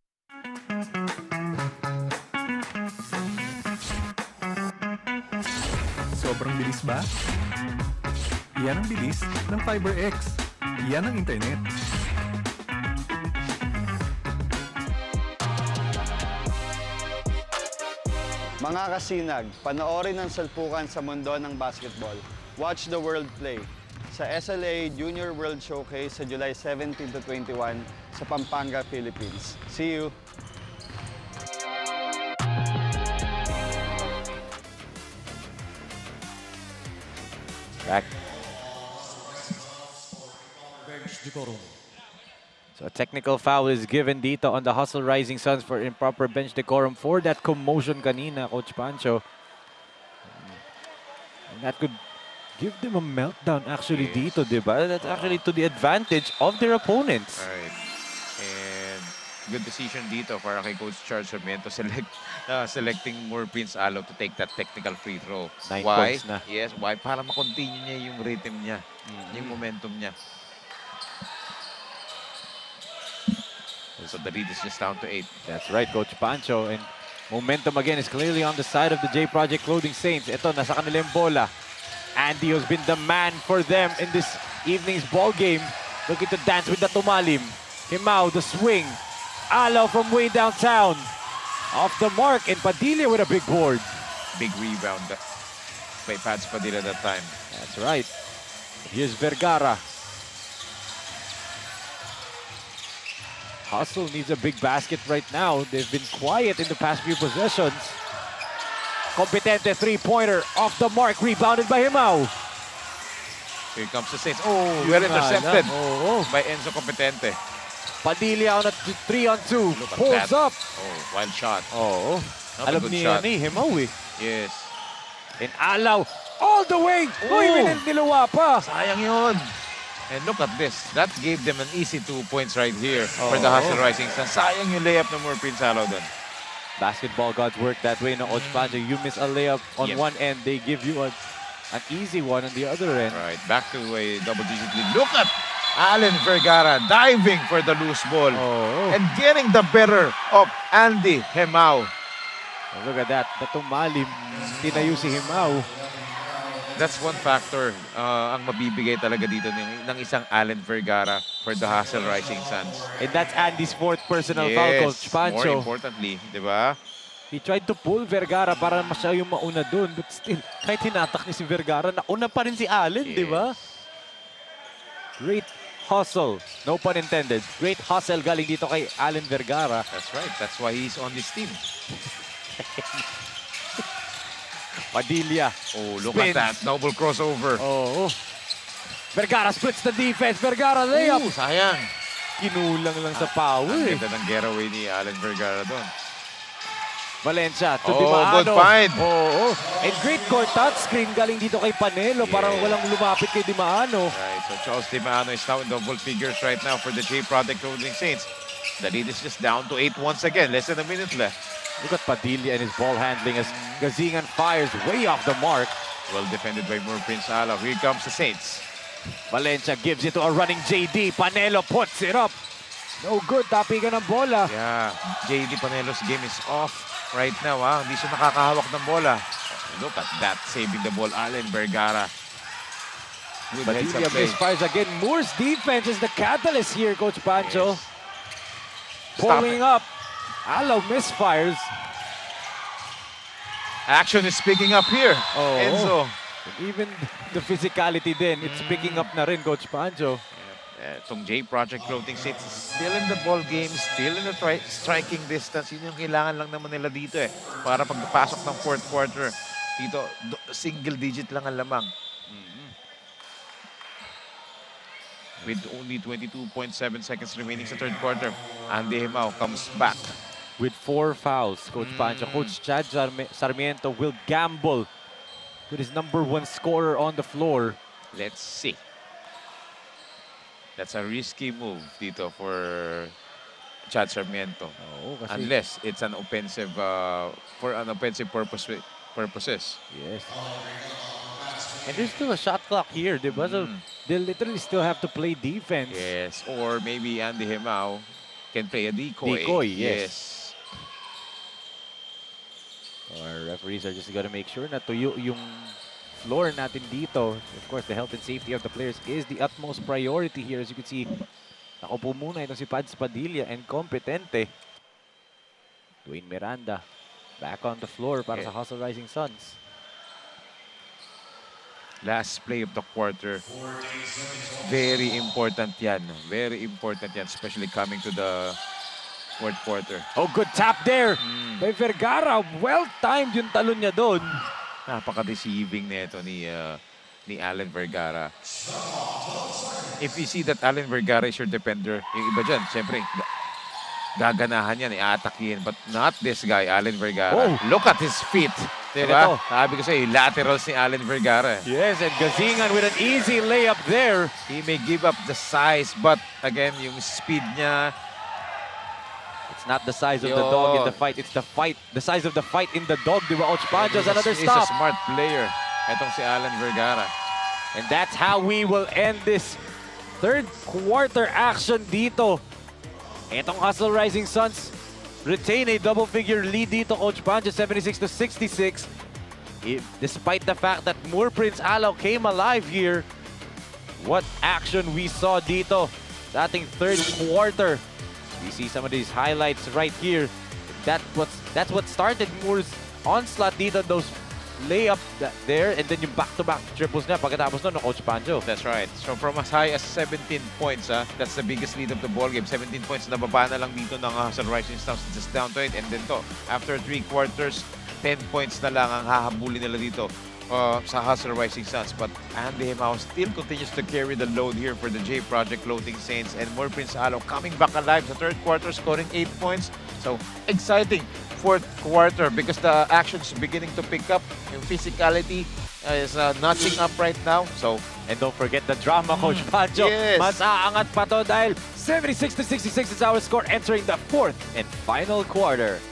Sobrang bilis ba? Yan ang bilis ng FiberX. Yan ang internet. Mga kasinag, panoorin ang salpukan sa mundo ng basketball. Watch the world play sa SLA Junior World Showcase sa July 17 to 21 sa Pampanga, Philippines. See you! Back. So a technical foul is given dito on the Hustle Rising Suns for improper bench decorum for that commotion kanina, Coach Pancho. And that could give them a meltdown actually dito, diba? That's actually to the advantage of their opponents. Right. And good decision dito para kay Coach Charles Sarmiento selecting more Prince Alo to take that technical free throw. 9 Why? points na. Yes, why? Para makontinue niya yung rhythm niya, yung momentum niya. So the lead is just down to 8. That's right, Coach Pancho. And momentum again is clearly on the side of the J Project Clothing Saints. Ito, nasa kanila yung bola. Andy has been the man for them in this evening's ball game. Looking to dance with the tumalim. Himao, the swing. Alaw from way downtown. Off the mark, and Padilla with a big board. Big rebound by Pats Padilla that time. That's right. Here's Vergara. Hustle needs a big basket right now. They've been quiet in the past few possessions. Competente three-pointer off the mark, rebounded by Himao. Here comes the Saints. Oh, well intercepted by Enzo Competente. Padilla on a 3-on-2. Pulls that. up. Oh, wild shot. Oh, Not a alam good ni shot. Himao eh. Yes. And Alaw all the way. Uy, niluwa pa. Sayang yun. And look at this. That gave them an easy 2 points right here for the Hustle Rising Suns. Sayang yung layup ng more Prince Alo doon. Basketball gods work that way, no, Coach Pancho. You miss a layup on one end, they give you an easy one on the other end. Right, back to a double-digit lead. Look at Allen Vergara diving for the loose ball and getting the better of Andy Himao. Oh, look at that. The tumalim, tinayo si Himao. That's one factor ang mabibigay talaga dito ng isang Allen Vergara for the Hustle Rising Suns. And that's Andy's fourth personal foul, Coach Pancho. More importantly, di ba? He tried to pull Vergara para siya yung mauna doon. But still, kahit hinatak ni si Vergara, nauna pa rin si Allen, di ba? Great hustle. No pun intended. Great hustle galing dito kay Allen Vergara. That's right. That's why he's on this team. Padilla. Oh, look at that. Double crossover. Oh. Vergara splits the defense. Vergara layup. Sayang. Kinulang lang sa power. Ang ganda ng getaway ni Allen Vergara doon. Valencia to Oh, Dimano. good find. And great court touchscreen galing dito kay Panelo. Parang walang lumapit kay Dimano. Right, so Charles Dimano is now in double figures right now for the J Project Clothing Saints. The lead is just down to 8 once again. Less than a minute left. Look at Padilla and his ball handling as Gazingan fires way off the mark. Well defended by Moore Prince Alo. Here comes the Saints. Valencia gives it to a running JD. Panelo puts it up. No good. Tapigan ng bola. Yeah, JD Panelo's game is off right now. Hindi siya nakakahawak ng bola. Look at that. Saving the ball. Allen Vergara. Good Padilla heads-up play. misfires again. Moore's defense is the catalyst here, Coach Pancho. Pulling up. Alaw misfires. Action is picking up here. Enzo. Even the physicality din, it's picking up na rin, Coach Pancho. Itong J Project Clothing Saints still in the ball game, still in the striking distance. Yun yung kailangan lang naman nila dito para pagpasok ng fourth quarter. Dito, single digit lang ang lamang. With only 22.7 seconds remaining sa third quarter, Andy Himao comes back. With 4 fouls, Coach Pancho. Coach Chad Sarmiento will gamble with his #1 scorer on the floor. Let's see. That's a risky move dito for Chad Sarmiento. Unless it's an offensive, for an offensive purposes. Yes. And there's still a shot clock here, diba? So they literally still have to play defense. Yes, or maybe Andy Himao can play a decoy. Decoy, yes. Our referees are just gonna make sure na tuyo yung floor natin dito. Of course, the health and safety of the players is the utmost priority here. As you can see, nakaupo muna itong si Pads Padilla and Competente. Dwayne Miranda Back on the floor para sa Hustle Rising Suns. Last play of the quarter. Very important yan. Very important yan, especially coming to the fourth quarter. Oh, good tap there by Vergara. Well-timed yung talon niya doon. Napaka-deceiving nito ni Allen Vergara. If you see that Allen Vergara is your defender, yung iba dyan, siyempre, gaganahan yan, i-atakin. But not this guy, Allen Vergara. Oh. Look at his feet. Diba? Sabi ko sa'yo, laterals ni Allen Vergara. Yes, and Gazingan with an easy layup there. He may give up the size, but again, yung speed niya. It's not the size of the dog in the fight. It's the size of the fight in the dog. Diba, Coach Pancho? Another He's stop. a smart player. Itong si Allen Vergara. And that's how we will end this third quarter action dito. Itong Hustle Rising Suns retain a double-figure lead dito, Coach Pancho, 76-66. Despite the fact that Moore Prince Alaw came alive here, what action we saw dito sa ating third quarter. We see some of these highlights right here. That's what started Moore's onslaught dito, those layup there, and then yung back-to-back triples na pagkatapos nun ng Coach Pancho. That's right. So from as high as 17 points, that's the biggest lead of the ball game. 17 points na baba na lang dito ng Hustle Rising Suns, just down to it. And then to, after 3 quarters, 10 points na lang ang hahabulin nila dito sa Hustle Rising Suns. But Andy Himao still continues to carry the load here for the J Project Clothing Saints, and Moore Prince Alaw coming back alive sa third quarter, scoring 8 points. So exciting fourth quarter because the action's beginning to pick up. Yung physicality is notching up right now. So, and don't forget the drama, Coach Pancho. Yes. Mas aangat pa to dahil 76-66 is our score entering the fourth and final quarter.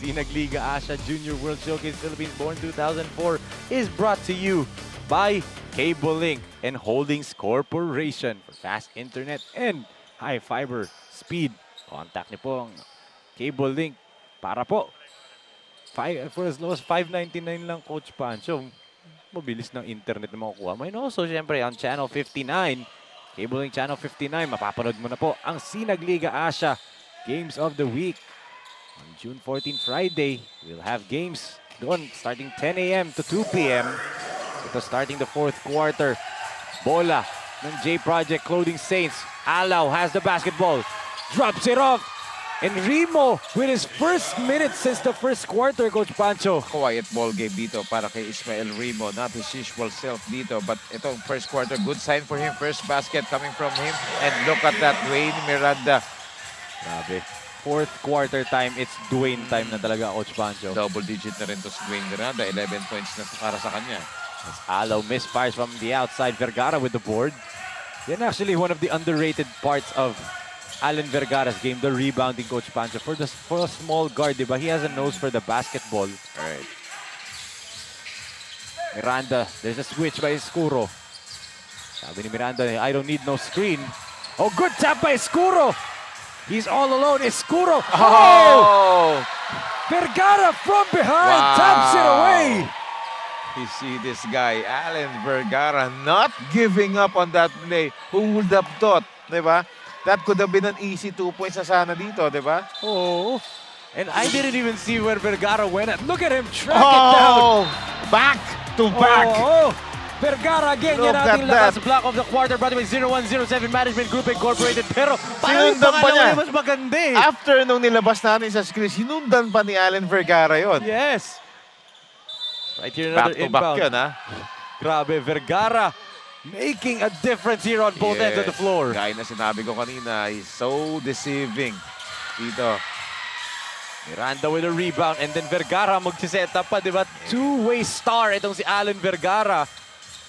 SINAG Liga Asya Junior World Showcase Philippines Born 2004 is brought to you by Cable Link and Holdings Corporation for fast internet and high fiber speed. Contact niyo po ang Cable Link para po for as low as $5.99 lang, Coach Pancho. Mabilis ng internet na makukuha mo. And also, syempre, on Channel 59, Cable Link Channel 59, mapapanood mo na po ang SINAG Liga Asya Games of the Week. On June 14, Friday, we'll have games doon starting 10 a.m. to 2 p.m. Ito starting the fourth quarter. Bola ng J Project Clothing Saints. Alaw has the basketball. Drops it off. And Remo with his first minute since the first quarter, Coach Pancho. Quiet ball game dito para kay Ismael Remo. Not his usual self dito. But itong first quarter, good sign for him. First basket coming from him. And look at that, Wayne Miranda. Grabe. Fourth quarter time, it's Dwayne time na talaga, Coach Pancho. Double digit na rin to si Dwayne Miranda. 11 points na para sa kanya. As Alaw misfires from the outside. Vergara with the board. Yan actually one of the underrated parts of Allen Vergara's game, the rebounding, Coach Pancho. For a small guard, diba? He has a nose for the basketball. All right. Miranda, there's a switch by Escuro. Sabi ni Miranda, I don't need no screen. Oh, good tap by Escuro. He's all alone. Escuro. Oh! Vergara from behind taps it away. You see this guy, Allen Vergara, not giving up on that play. Who would have thought, diba? That could have been an easy 2 points na sana dito, diba? Oh. And I didn't even see where Vergara went. Look at him track it down. Back to back. Oh. Vergara again, yan ating last block of the quarter brought by 0107 Management Group Incorporated. Pero sinundan pa niya. Mas maganda eh. After nung nilabas natin sa screen, sinundan pa ni Allen Vergara yon. Yes. Right here, another inbound. Back to back yun, ha? Grabe, Vergara making a difference here on both ends of the floor. Gaya na sinabi ko kanina, he's so deceiving dito. Miranda with a rebound and then Vergara magsiset up pa, di ba? Two-way star itong si Allen Vergara.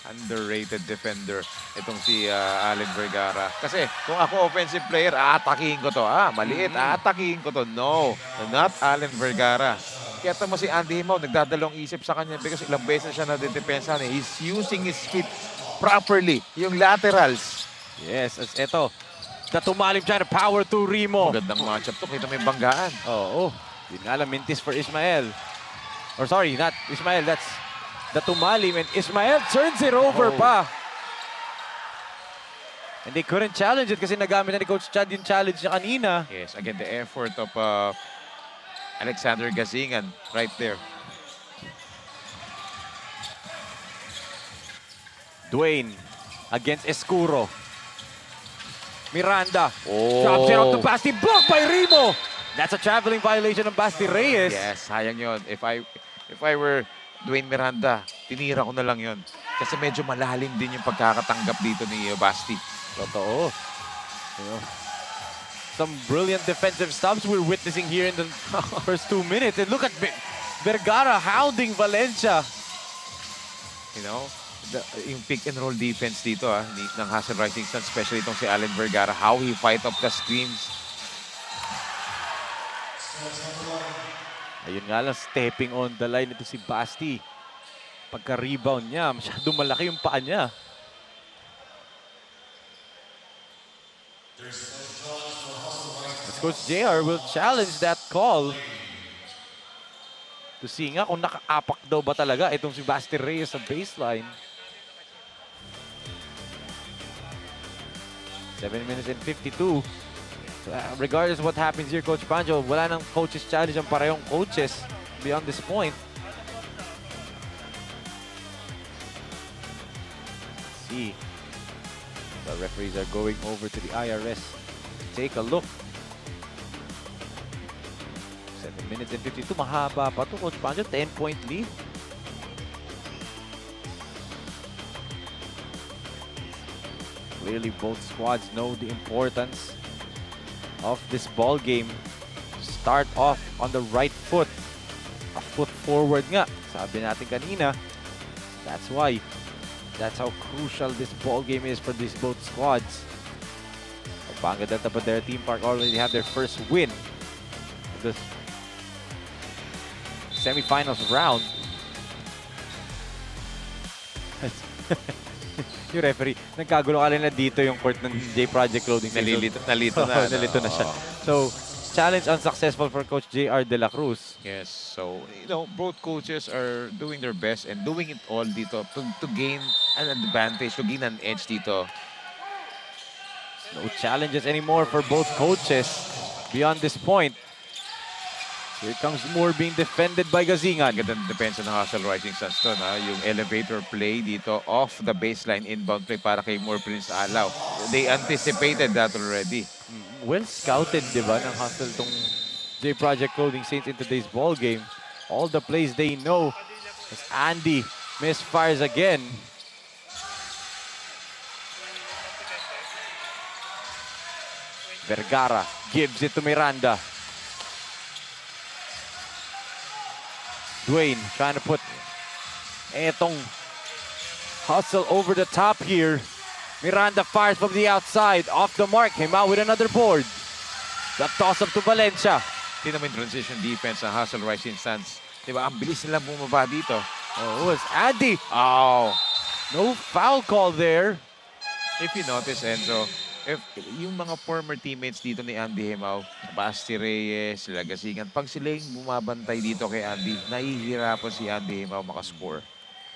Underrated defender itong si Allen Vergara. Kasi kung ako offensive player, aatakihin ko to. Maliit, aatakihin ko to. No, not Allen Vergara. Kaya mo si Andy Himao, nagdadalawang isip sa kanya because ilang beses siya na-depensa. He's using his feet properly. Yung laterals. Yes, as ito. The tumalim dyan, power to Remo. Magandang matchup to. Kita may banggaan. Oo. Yun nga lang, mintis for Ismael. Or sorry, not Ismael. That's the tumalim. And Ismael turns it over pa. And they couldn't challenge it kasi nagamit na ni Coach Chad yung challenge niya kanina. Yes, again, the effort of Alexander Gazingan right there. Dwayne against Escuro. Miranda. Drops it off to Basti. Blocked by Remo. That's a traveling violation of Basti Reyes. Yes, sayang yun. If I were Dwayne Miranda, tinira ko na lang yun. Kasi medyo malalim din yung pagkakatanggap dito ni Basti. Totoo. You know, some brilliant defensive stops we're witnessing here in the first 2 minutes. And look at Vergara hounding Valencia. You know, yung pick and roll defense dito ng Hassel Rising Sun, especially itong si Allen Vergara, how he fight up the screens. Ayun nga lang, stepping on the line ito si Basti. Pagka-rebound niya, masyadong malaki yung paa niya. As Coach JR will challenge that call. To see nga kung nakaapak daw ba talaga itong si Basti Reyes sa baseline. 7 minutes and 52. So, regardless of what happens here, Coach Panjo, wala nang coaches challenge ang parehong coaches beyond this point. Let's see. The referees are going over to the IRS. Take a look. 7 minutes and 52. Mahaba pa to, Coach Panjo. 10-point lead. Clearly, both squads know the importance of this ball game. Start off on the right foot. A foot forward nga. Sabi natin kanina. That's why. That's how crucial this ball game is for these both squads. Pampanga Delta Padera Team Park already have their first win of this semifinals round. Yung referee, nagkagulo ka na dito yung court ng J Project Clothing. Nalito na siya. So, challenge unsuccessful for Coach JR De La Cruz. Yes, so, you know, both coaches are doing their best and doing it all dito to gain an advantage, to gain an edge dito. No challenges anymore for both coaches beyond this point. Here comes Moore being defended by Gazingan. Ganda ng depensa ng Hassel Rising Suns to, yung elevator play dito off the baseline inbound play para kay Moore Prince Alaw. They anticipated that already. Well scouted, di ba, ng Hassel tong J Project Clothing Saints in today's ball game. All the plays they know. As Andy misfires again. Vergara gives it to Miranda. Dwayne trying to put etong hustle over the top here. Miranda fires from the outside. Off the mark. Came out with another board. The toss up to Valencia. Tingnan mo yung transition defense ng Hassel Rising Suns. Diba, ang bilis nila bumaba dito. Oh, it's Andy. Oh. No foul call there. If you notice, Enzo, if yung mga former teammates dito ni Andy Himao, Basti Reyes, sila Gazingan, pag sila yung bumabantay dito kay Andy, nahihirapan si Andy Himao makascore.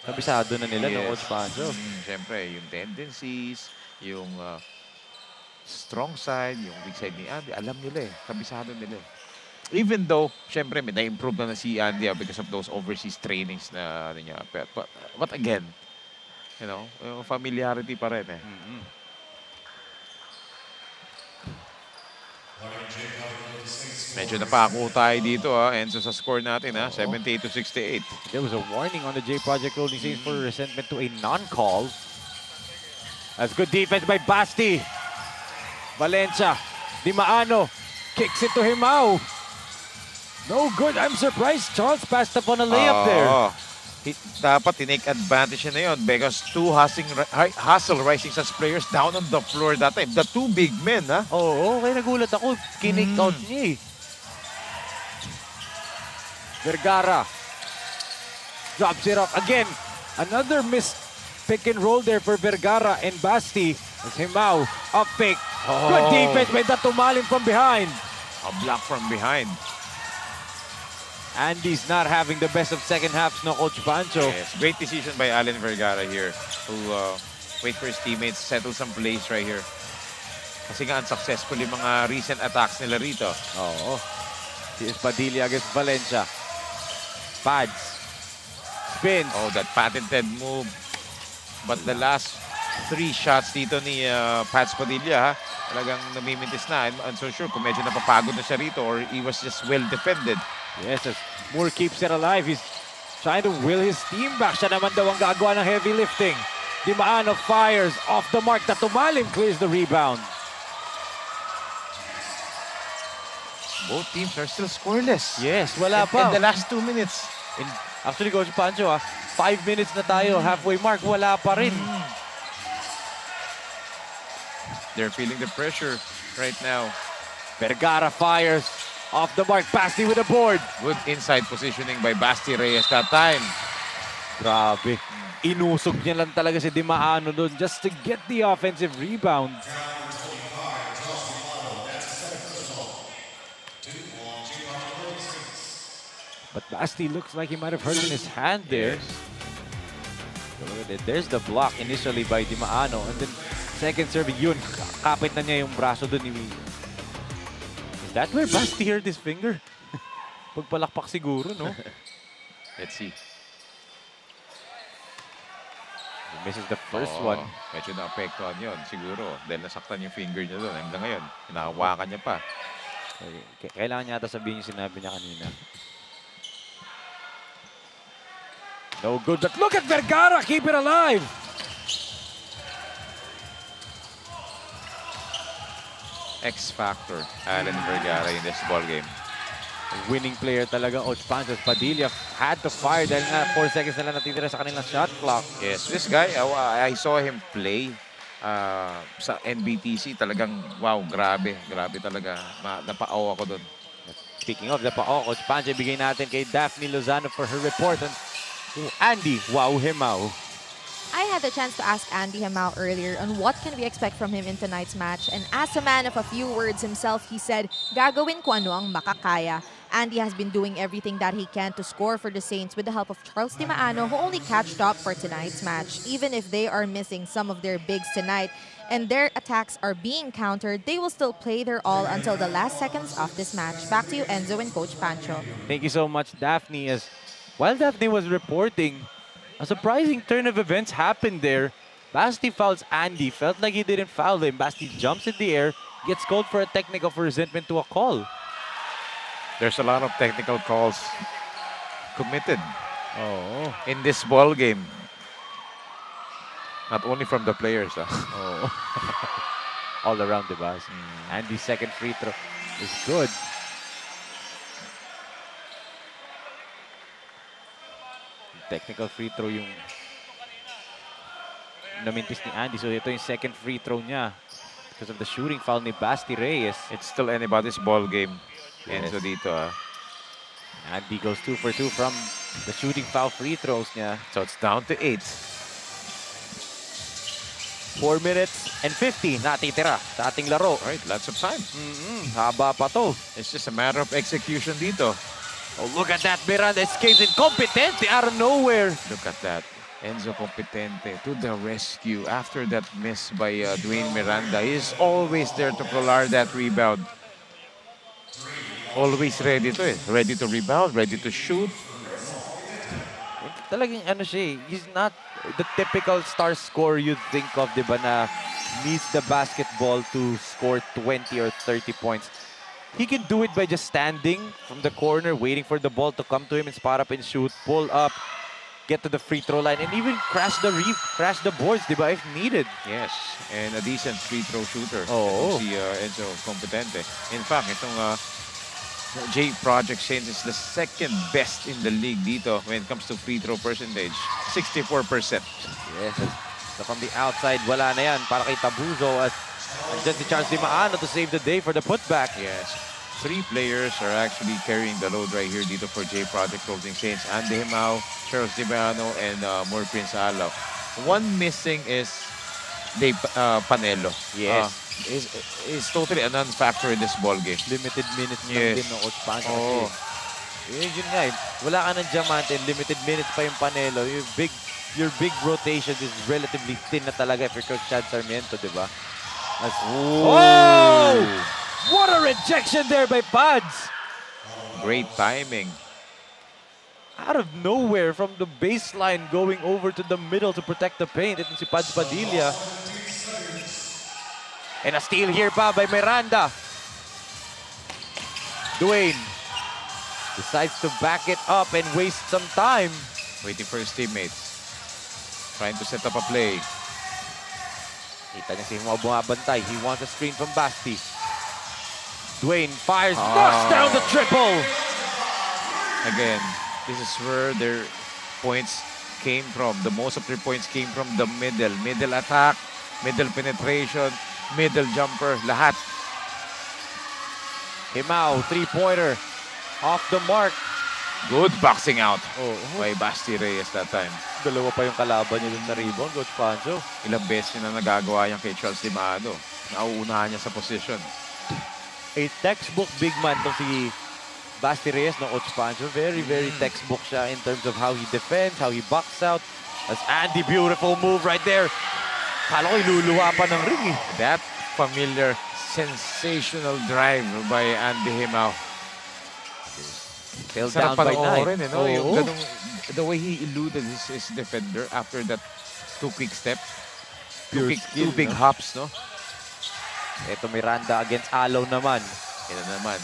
Kabisado na nila, no, Coach Panjo. Siyempre, yung tendencies, yung strong side, yung weak side ni Andy, alam nila eh. Kabisado nila eh. Even though, siyempre, may na-improve na si Andy because of those overseas trainings na niya. But again, you know, familiarity pa rin eh. Medyo napako tayo dito Enzo, sa score natin 78-68. There was a warning on the J Project Clothing Saints for resentment to a non-call. That's good defense by Basti. Valencia, Di Maano, kicks it to Himao. No good. I'm surprised Charles passed up on a layup there. Dapat tinake advantage na yun because two Hassel Rising Suns players down on the floor that time. The two big men, Oo, kaya nagulat ako. Kinake out niya eh. Vergara drops it off. Again, another missed pick and roll there for Vergara and Basti. As Himao up pick. Good defense by that tumalim from behind. A block from behind. Andy's not having the best of second halves, no, Coach Pancho. Yes, great decision by Allen Vergara here to wait for his teammates, settle some plays right here. Kasi nga unsuccessful yung mga recent attacks nila rito. Oo. Si Espadilla against Valencia. Pads. Spins. Oh, that patented move. But the last 3 shots dito ni Pads Padilla, ha? Talagang namimintis na. I'm so sure kung medyo napapagod na siya rito or he was just well defended. Yes, as Moore keeps it alive, he's trying to will his team back. Siya naman daw ang gagawa ng heavy lifting. Di Maano fires off the mark. Tumalim clears the rebound. Both teams are still scoreless. Yes, wala pa. In the last 2 minutes. Actually, Coach Pancho, 5 minutes na tayo, halfway mark, wala pa rin. They're feeling the pressure right now. Vergara fires off the mark. Basti with a board. Good inside positioning by Basti Reyes that time. Grabe. Inusog niya lang talaga si Di Maano doon just to get the offensive rebound. But Basti looks like he might have hurt in his hand there. There's the block initially by Di Maano, and then second serve, yun, kapit na niya yung braso doon ni William. Is that where Basti hurt his finger? Pagpalakpak siguro, no? Let's see. He misses the first one. Medyo na-apektuhan yun, siguro. Dahil nasaktan yung finger niya doon. Hanggang ngayon, hinahawakan niya pa. Kailangan niya ata sabihin yung sinabi niya kanina. No good, but look at Vergara, keep it alive. X factor, Allen Vergara in this ball game. Winning player talaga, Coach Pancho. Padilla had to fire dahil nga 4 seconds na lang natitira sa kanilang shot clock. Yes, this guy, I saw him play sa NBTC. Talagang, wow, grabe. Grabe talaga. Napaaw ako doon. Speaking of the pao, Coach Pancho, bigay natin kay Daphne Lozano for her report on Andy Wow Himao. I had the chance to ask Andy Himao earlier on what can we expect from him in tonight's match. And as a man of a few words himself, he said, gagawin ko ano ang makakaya. Andy has been doing everything that he can to score for the Saints with the help of Charles Di Maano, who only catched up for tonight's match. Even if they are missing some of their bigs tonight and their attacks are being countered, they will still play their all until the last seconds of this match. Back to you, Enzo and Coach Pancho. Thank you so much, Daphne. As while Daphne was reporting, a surprising turn of events happened there. Basti fouls Andy. Felt like he didn't foul him. Basti jumps in the air, gets called for a technical for resentment to a call. There's a lot of technical calls committed in this ball game. Not only from the players. All around, diba? Andy's second free throw is good. Technical free throw yung namintis ni Andy. So ito yung second free throw niya because of the shooting foul ni Basti Reyes. It's still anybody's ball game. Yes. Enzo dito. Andy goes 2 for 2 from the shooting foul free throws niya. So it's down to 8. 4 minutes and 50 natitira sa ating laro. Right, lots of time. Haba pa to. It's just a matter of execution dito. Oh, look at that. Miranda escapes incompetente out of nowhere. Look at that. Enzo Competente to the rescue after that miss by Dwayne Miranda. He's always there to collar that rebound. Always ready to it. Ready to rebound, ready to shoot. Talagang ano siya, he's not the typical star scorer you'd think of, di ba, na needs the basketball to score 20 or 30 points. He can do it by just standing from the corner, waiting for the ball to come to him and spot up and shoot, pull up, get to the free throw line, and even crash the boards, di ba, if needed. Yes, and a decent free throw shooter. Si Enzo Competente. In fact, itong J Project Saints is the second best in the league dito when it comes to free throw percentage. 64%. Yes, so from the outside, wala na yan para kay Tabuzo at andyan si Charles Di Maano to save the day for the putback. Yes. three players are actually carrying the load right here dito for J Project Clothing Saints. Andy Himao, Charles Dibiano, and More Prince Alaw. One missing is Dave Panelo. Yes. Is totally a non-factor in this ball game. Limited minutes lang din ng Coach Pancho. Yun nga eh. Wala ka ng diamante, limited minutes pa yung Panelo. Your big rotation is relatively thin na talaga if you're Coach Chad Sarmiento, di ba? Oh! What a rejection there by Pads! Great timing. Out of nowhere from the baseline going over to the middle to protect the paint. Ito si Pads Padilla. And a steal here pa by Miranda. Dwayne decides to back it up and waste some time. Waiting for his teammates. Trying to set up a play. Kita niya si Himao bumabantay. He wants a screen from Basti. Dwayne fires, knocks down the triple. Again, this is where their points came from. The most of their points came from the middle. Middle attack, middle penetration, middle jumper, lahat. Himao, three-pointer. Off the mark. Good boxing out by Basti Reyes that time. Dalawa pa yung kalaban niya dun sa rebound, Coach Pancho. Ilang beses na nagagawa yan kay Charles Dimado. Nauunahan niya sa position. A textbook big man tong si Basti Reyes, no, Coach Pancho. Very, very textbook siya in terms of how he defends, how he box out. As Andy, beautiful move right there. Kala ko iluluwa pa ng ring eh. That familiar, sensational drive by Andy Himao. Held down by 9. Yung ganung, the way he eluded his defender after that two quick step. Two big hops, no? Ito Miranda against Alaw naman. Ito naman.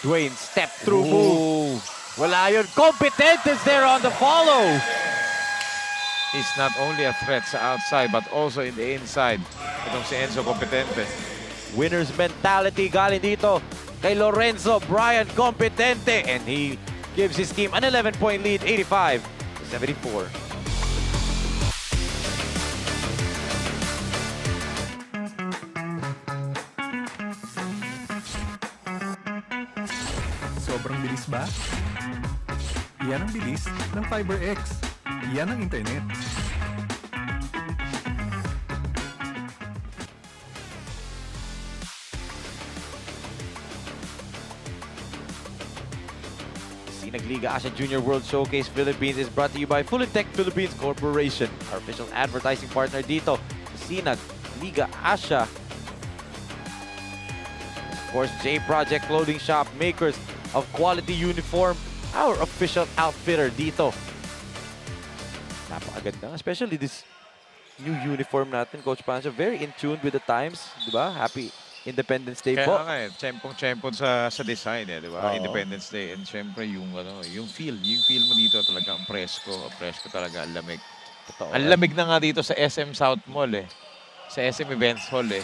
Dwayne, step through move. Wala yun. Competentes there on the follow. He's not only a threat sa outside but also in the inside. Itong si Enzo Competente. Winner's mentality galing dito kay Lorenzo Brian Competente, and he gives his team an 11-point lead, 85-74. Sobrang bilis ba? Yan ang bilis ng FiberX. Yan ang internet. SINAG Liga ASYA Junior World Showcase Philippines is brought to you by Fulitech Philippines Corporation, our official advertising partner dito sa SINAG Liga ASYA. Of course, J Project Clothing Shop, makers of quality uniform, our official outfitter dito. Napakaganda, especially this new uniform natin, Coach Pancho. Very in tune with the times, di ba? Happy Independence Day po. Kaya nga eh, tsempong-tsempon sa design eh, di ba? Independence Day. And syempre yung feel mo dito talaga ang presko talaga, ang lamig. Totoo. Ang lamig na nga dito sa SM SOUTHMALL eh. Sa SM Events Hall eh.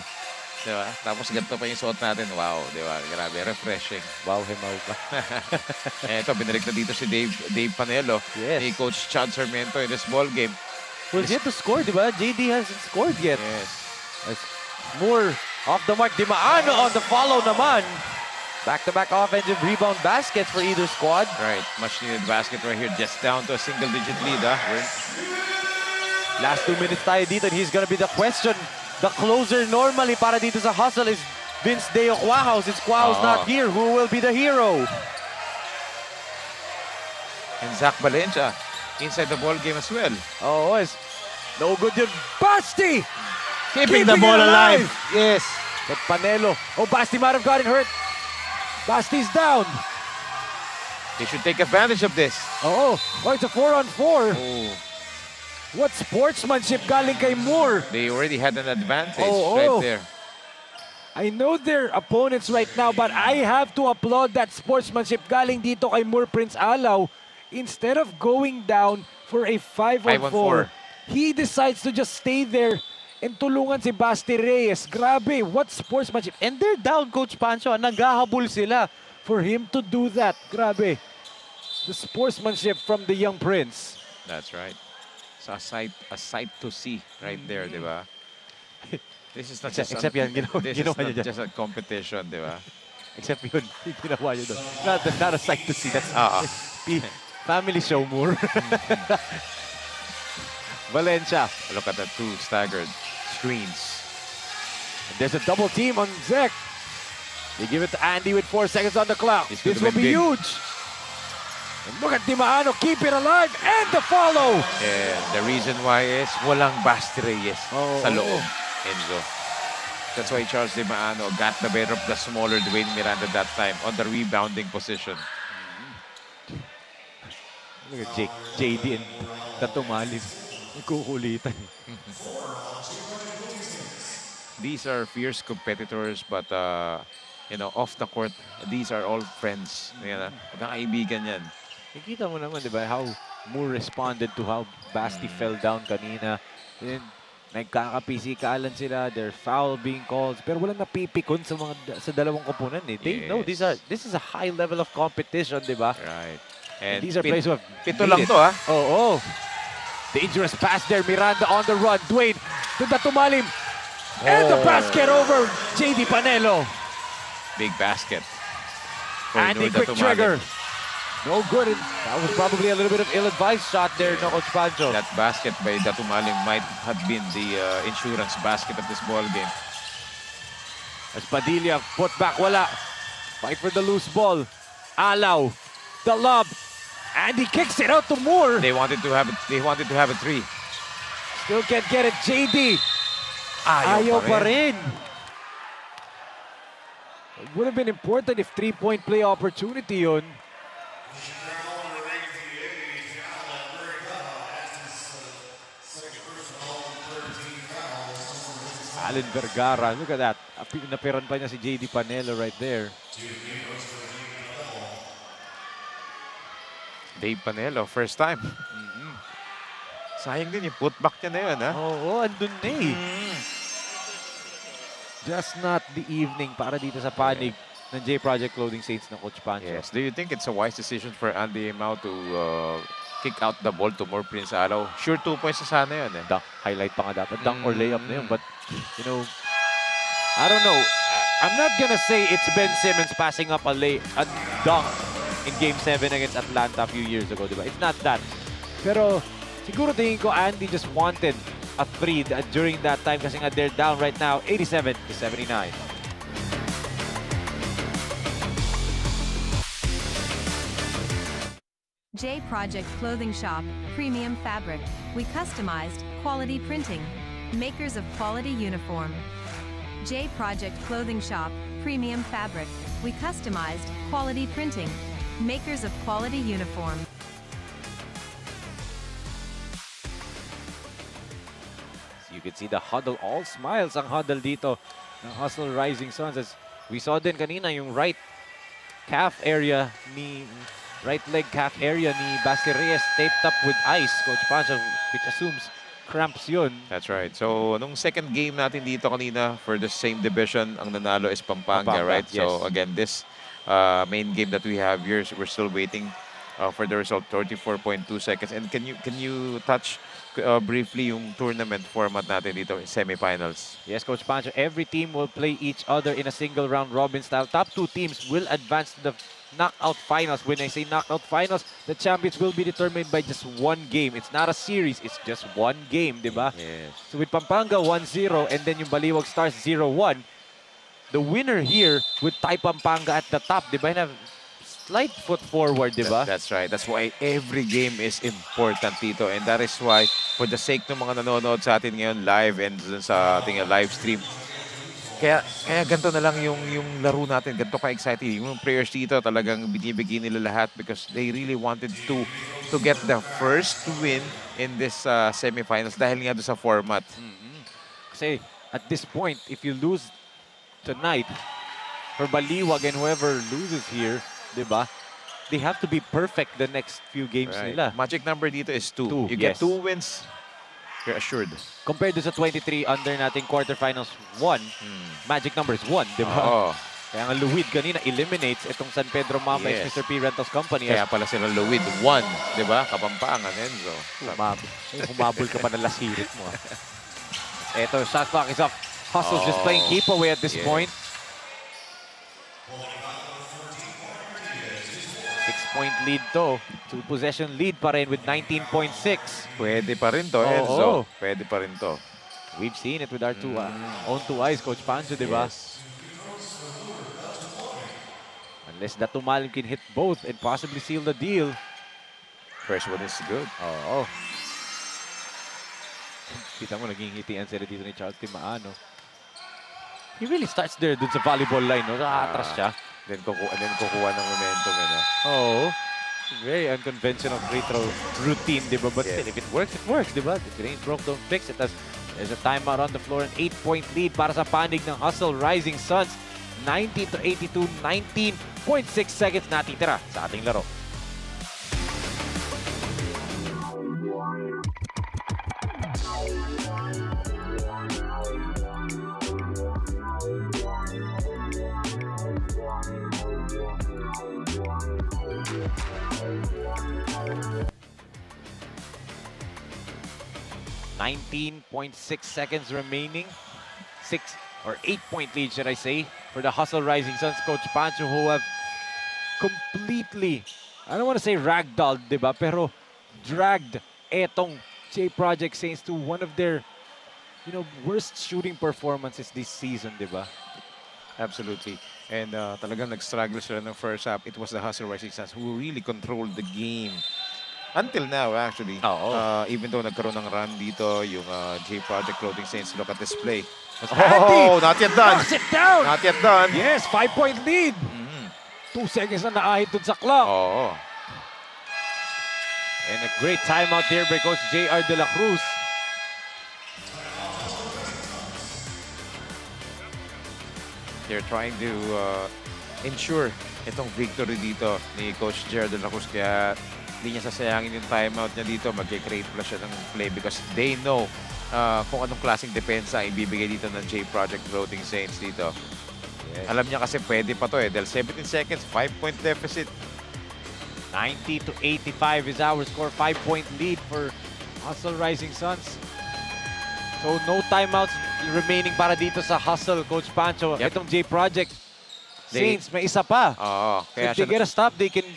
Di ba? Tapos ganito pa yung suot natin. Wow, di ba? Grabe, refreshing. Wow, Himao ba? Eto, binalik na dito si Dave Panelo. Yes. Ni Coach Chad Sarmiento in this ball game. Well, yet to score, di ba? JD hasn't scored yet. Yes. As more off the mark, Dimaano on the follow naman. Back-to-back offensive rebound baskets for either squad. Right, much needed basket right here. Just down to a single-digit lead, Last 2 minutes tayo dito, and he's gonna be the question. The closer normally para dito sa hustle is Vince Deo Quahaus. It's Quahaus not here. Who will be the hero? And Zach Valencia inside the ball game as well. Oh, it's no good yun. Basti! Keeping the ball alive. Yes. But Panelo. Oh, Basti might have gotten hurt. Basti's down. They should take advantage of this. Oh, it's a 4-on-4. Oh. What sportsmanship galing kay Moore. They already had an advantage right there. I know they're opponents right now, but I have to applaud that sportsmanship galing dito kay Moore Prince Alaw. Instead of going down for a 5-on-4, he decides to just stay there and tulungan si Basti Reyes. Grabe, what sportsmanship. And they're down, Coach Pancho. Naghahabol sila. For him to do that, grabe. The sportsmanship from the young prince. That's right. So a sight to see right there, di ba? This is not Except yan, this is ginawa not niya dyan. just a competition, di ba? Except yun, yung ginawa niya doon. Not a sight to see. That's family show more. Valencia. Look at the two staggered screens. There's a double team on Zek. They give it to Andy with 4 seconds on the clock. This This will be big. huge. And look at Di Maano, keep it alive, and the follow. And the reason why is walang Basti Reyes sa loob, Enzo. That's why Charles Di Maano got the better of the smaller Dwayne Miranda that time on the rebounding position. Look at JD and Tatumalin. Nagkukulitan. These are fierce competitors, but you know, off the court, these are all friends. Yan, magkakaibigan yan. Nakikita mo naman, di ba, how Moore responded to how Basti fell down kanina. Then, nagkakapisikalan sila, there's foul being called, pero walang napipikon sa dalawang koponan eh. They know this is a high level of competition, di ba? Right. And these are players who have pito lang to, ha? Oo. Dangerous pass there, Miranda on the run. Dwayne, to the tumalim. And the basket over JD Panelo. Big basket. Andy, quick trigger. No good. That was probably a little bit of ill-advised shot there, no, Coach Pancho. That basket by Datumaling might have been the insurance basket of this ball game. As Padilla put back, wala. Fight for the loose ball. Alaw, the lob. Andy kicks it out to Moore. They wanted to have a three. Still can't get it. JD. Ayaw pa rin. It would have been important if 3-point play opportunity yun. Allen Vergara, look at that. Napiran pa niya si JD Panelo right there. Dave Panelo, first time. Sayang din yung putback niya na yun, ha? Oo, andun na eh. Just not the evening para dito sa panig ng J Project Clothing Saints ng Coach Pancho. Yes. Do you think it's a wise decision for Andy Mau to kick out the ball to more Prince Alaw? Sure 2 points na sana yun, eh. Dunk. Highlight pa nga dapat. Dunk or layup na yun. But, you know, I don't know. I'm not gonna say it's Ben Simmons passing up a dunk in Game 7 against Atlanta a few years ago, diba? It's not that. Pero, siguro tingin ko Andy just wanted a 3 during that time kasi nga they're down right now 87-79. J Project Clothing Shop, Premium Fabric. We customized, quality printing. Makers of quality uniform. J Project Clothing Shop, Premium Fabric. We customized, quality printing. Makers of quality uniform. You can see the huddle, all smiles ang huddle dito ng Hustle Rising Suns. As we saw din kanina yung right leg calf area ni Basti Reyes taped up with ice, Coach Pancho, which assumes cramps yun. That's right. So, nung second game natin dito kanina for the same division, ang nanalo is Pampanga, right? Yes. So, again, this main game that we have here, we're still waiting for the result, 34.2 seconds. And can you touch briefly yung tournament format natin dito in semifinals? Yes, Coach Pancho, every team will play each other in a single round robin style. Top 2 teams will advance to the knockout finals. When I say knockout finals, the champions will be determined by just one game. It's not a series, it's just one game, diba? Yes. So with Pampanga 1-0 and then yung Baliwag Stars 0-1, the winner here would tie Pampanga at the top, diba? And have slight foot forward, diba? That's right. That's why every game is important, Tito. And that is why, for the sake ng mga nanonood sa atin ngayon live and sa ating live stream, kaya ganito na lang yung laro natin. Ganito ka-exciting. Yung players dito talagang binibigyan nila lahat because they really wanted to get the first win in this semifinals dahil nga doon sa format. Kasi at this point, if you lose tonight, for Baliwag and whoever loses here, diba? They have to be perfect the next few games nila. Magic number dito is 2. You get 2 wins, you're assured. Compared to sa 23 under nating quarterfinals 1, magic number is 1, di ba? Oo. Kaya nga Luwid kanina eliminates itong San Pedro Mafia Mr. P Rentals Company. Kaya pala sila Luwid 1, di ba? Kapampangan, Enzo. Humabol ka pa ng lasirit mo. Ito, shot clock is up. Hustle's just playing keep away at this point. 6-point lead to. 2-possession lead pa rin with 19.6. Pwede pa rin to, Enzo. Pwede pa rin to. We've seen it with our own two eyes, Coach Pancho, di ba? Yes. Unless Datumalim can hit both and possibly seal the deal. First one is good. Oo. Kita mo, naging hitian sila dito ni Charles Timaano. He really starts there dun sa volleyball line, no? Atras siya. Then kukuha ng momentum, Oo. Very unconventional free throw routine, di ba? But still, if it works, di ba? If it ain't broke, don't fix it. There's a timeout on the floor, an 8-point lead para sa panig ng Hustle Rising Suns. 90-82, 19.6 seconds natitira sa ating laro. .6 seconds remaining. 8-point lead, should I say, for the Hustle Rising Suns, Coach Pancho, who have completely, I don't want to say ragdolled, diba? Pero dragged etong J Project Saints to one of their, worst shooting performances this season, diba? Absolutely. And talagang nag-struggle sila ng first half. It was the Hustle Rising Suns who really controlled the game. Until now, actually. Even though nagkaroon ng run dito, yung J Project Clothing Saints, look at this play. Not yet done. Knocks it down. Not yet done. Yes, 5-point lead. 2 seconds na naahit dun sa clock. And a great timeout there by Coach J.R. De La Cruz. They're trying to ensure itong victory dito ni Coach J.R. De La Cruz. Kaya hindi niya sasayangin yung timeout niya dito. Mag-create pala siya ng play because they know kung anong klaseng depensa ang ibibigay dito ng J Project Clothing Saints dito. Yes. Alam niya kasi pwede pa to dahil 17 seconds, 5-point deficit. 90-85 is our score. 5-point lead for Hustle Rising Suns. So no timeouts remaining para dito sa Hustle, Coach Pancho. Itong J Project Saints, may isa pa. Kaya if they get a stop, they can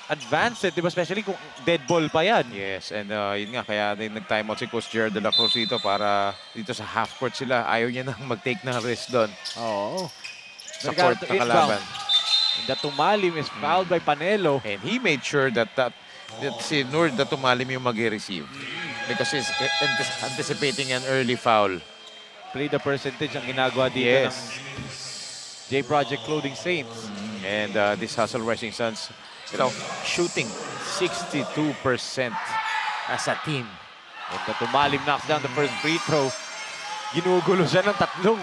advance it, diba? Especially kung dead ball pa yan. Yes, and yun nga, kaya nag-timeout si Coach J.R. De La Cruz dito para dito sa half-court sila. Ayaw niya nang mag-take ng risk doon. Sa court na kalaban. And Datumalim is fouled by Panelo. And he made sure that si Nur Datumalim yung mag-receive. Because he's anticipating an early foul. Play the percentage ang ginagawa dito ng J Project Clothing Saints. And this Hustle Rising Suns, shooting 62% as a team. And Datumalim knocks down the first free throw. Ginugulo siya ng tatlong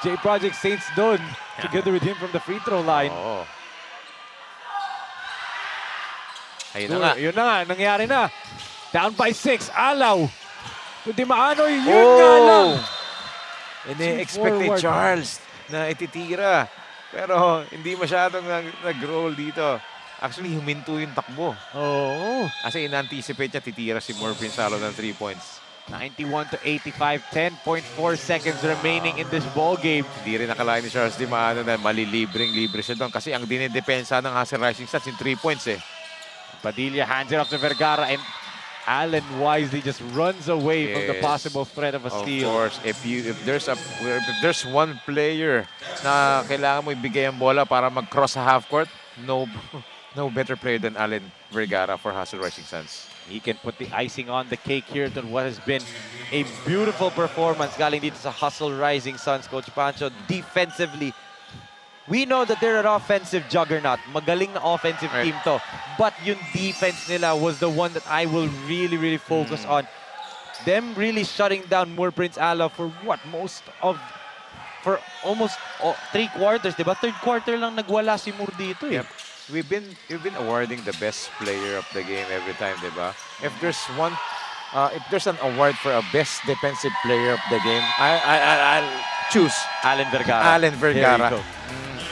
J Project Saints doon, together with him from the free throw line. Ayun na nga. Yun na nga, nangyari na. Down by 6, Alaw. To Timaano, yun nga lang. Ini-expect ni Charles na ititira. Pero hindi masyadong nag-roll dito. Actually, huminto yung takbo. Kasi in-anticipate niya, titira si Morphin Salo ng 3 points. 91-85, 10.4 seconds remaining in this ball game. Hindi rin nakalain ni Charles Timaano na malilibreng-libre siya doon. Kasi ang dinidepensa ng Hustle Rising Suns yung 3 points Padilla hands it off to Vergara and Allen wisely just runs away from the possible threat of a steal. Of course, if there's one player na kailangan mo ibigay ang bola para mag-cross sa half court, no better player than Allen Vergara for Hustle Rising Suns. He can put the icing on the cake here to what has been a beautiful performance galing dito sa Hustle Rising Suns, Coach Pancho. Defensively, we know that they're an offensive juggernaut. Magaling na offensive team to. But yung defense nila was the one that I will really, really focus on. Them really shutting down Moore Prince Ala for almost 3 quarters, diba? Third quarter lang nagwala si Moore dito We've been awarding the best player of the game every time, diba? If there's an award for a best defensive player of the game, I'll choose Allen Vergara. Allen Vergara.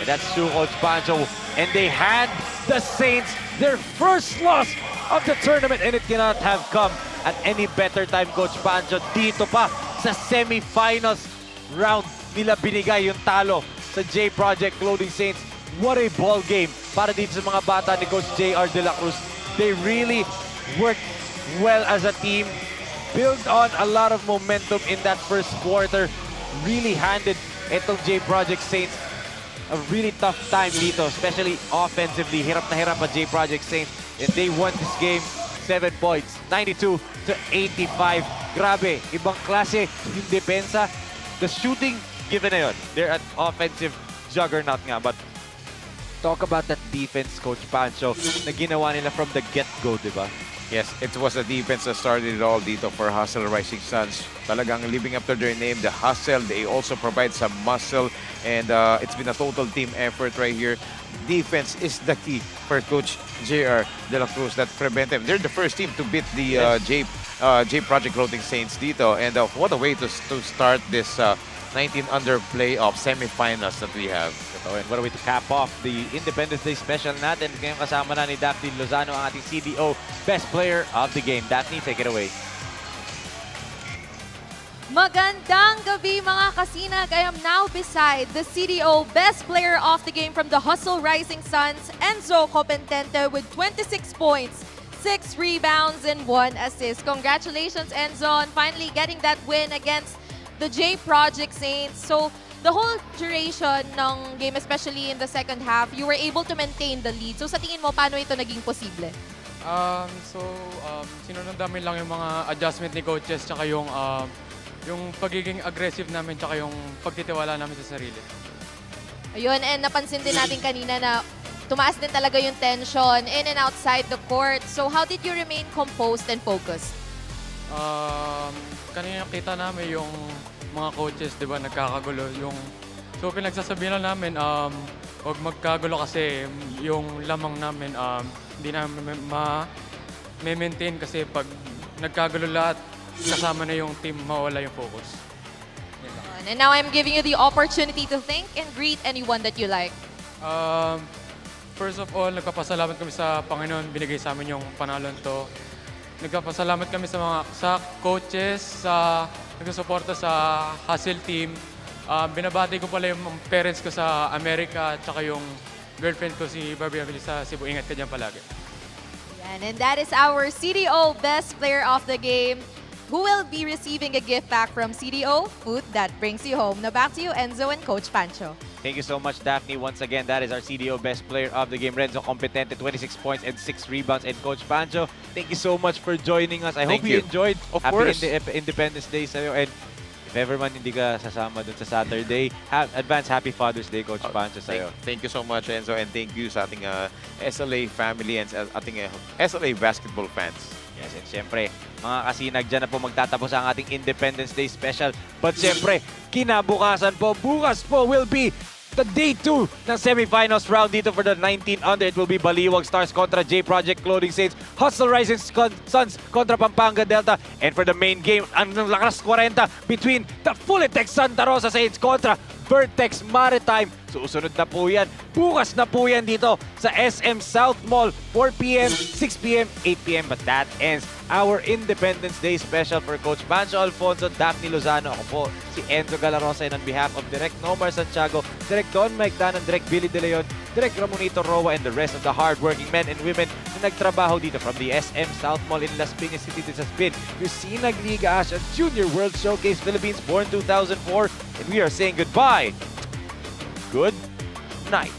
And that's true, Coach Pancho. And they had the Saints their first loss of the tournament, and it cannot have come at any better time, Coach Pancho. Dito pa sa semifinals round nila binigay yung talo sa J Project Clothing Saints. What a ball game para dito sa mga bata ni Coach JR De La Cruz. They really worked well as a team, built on a lot of momentum in that first quarter, really handed itong J Project Saints a really tough time dito, especially offensively. Hirap na hirap ang J Project Saints, and they won this game 7 points, 92-85. Grabe, ibang klase yung depensa. The shooting, given na yun. They're an offensive juggernaut nga, but talk about that defense, Coach Pancho, na ginawa nila from the get-go, di ba? Yes, it was the defense that started it all dito for Hustle Rising Suns. Talagang living up to their name, the hustle. They also provide some muscle, and it's been a total team effort right here. Defense is the key for Coach JR De La Cruz that prevent them. They're the first team to beat the J Project Clothing Saints dito, and what a way to start this 19-under playoff semifinals that we have. And what a way to cap off the Independence Day special natin. Ngayon kasama na ni Daphne Lozano, ang ating CDO Best Player of the Game. Daphne, take it away. Magandang gabi mga kasinag. I am now beside the CDO Best Player of the Game from the Hustle Rising Suns, Enzo Copentente, with 26 points, 6 rebounds, and 1 assist. Congratulations, Enzo, on finally getting that win against the J Project Saints. So, the whole duration ng game, especially in the second half, you were able to maintain the lead. So, sa tingin mo, paano ito naging posible? Sinunod namin lang yung mga adjustment ni coaches, tsaka yung pagiging aggressive namin, tsaka yung pagtitiwala namin sa sarili. Ayun, and napansin din natin kanina na tumaas din talaga yung tension in and outside the court. So, how did you remain composed and focused? Kanina kita namin yung mga coaches, di ba, nagkakagulo. So, pinagsasabihan lang namin, huwag magkagulo kasi yung lamang namin, hindi namin ma-maintain kasi pag nagkagulo lahat, kasama na yung team, mawala yung focus. And now I'm giving you the opportunity to thank and greet anyone that you like. First of all, nagpapasalamat kami sa Panginoon, binigay sa amin yung panalon to. Nagpapasalamat kami sa coaches, sa nagsusuporta sa Hustle team. Binabati ko pala yung parents ko sa Amerika at saka yung girlfriend ko si Barbie Abili sa Cebu. Ingat ka dyan palagi. And that is our CDO Best Player of the Game, who will be receiving a gift pack from CDO, food that brings you home. Now back to you, Enzo and Coach Pancho. Thank you so much, Daphne. Once again, that is our CDO Best Player of the Game, Renzo Competente, 26 points and 6 rebounds. And Coach Pancho, thank you so much for joining us. I hope you enjoyed. Of course. Independence Day sa'yo. And if ever man hindi ka sasama dun sa Saturday, advance Happy Father's Day, Coach Pancho, sa'yo. Thank you so much, Enzo, and thank you sa ating SLA family and sa ating SLA basketball fans. Yes, and syempre, mga kasinag, dyan na po magtatapos ang ating Independence Day special. But syempre, kinabukasan po, bukas po will be the day 2 ng semifinals round dito for the 19-under. It will be Baliwag Stars kontra J Project Clothing Saints, Hustle Rising Suns kontra Pampanga Delta. And for the main game, ang lakas 40 between the Fulitech Santa Rosa Saints kontra Vertex Maritime. Susunod na po yan. Bukas na po yan dito sa SM South Mall, 4 p.m., 6 p.m., 8 p.m. But that ends our Independence Day special for Coach Pancho Alfonso, Daphne Lozano. Ako po, si Enzo Galarosa, and on behalf of Direk Nomar Santiago, Direk Don Mike Danan, Direk Billy De Leon, Direk Ramonito Roa, and the rest of the hardworking men and women na nagtrabaho dito from the SM South Mall in Las Piñas City. This has been your SINAG Liga Asya Junior World Showcase Philippines, born 2004. And we are saying goodbye. Good night.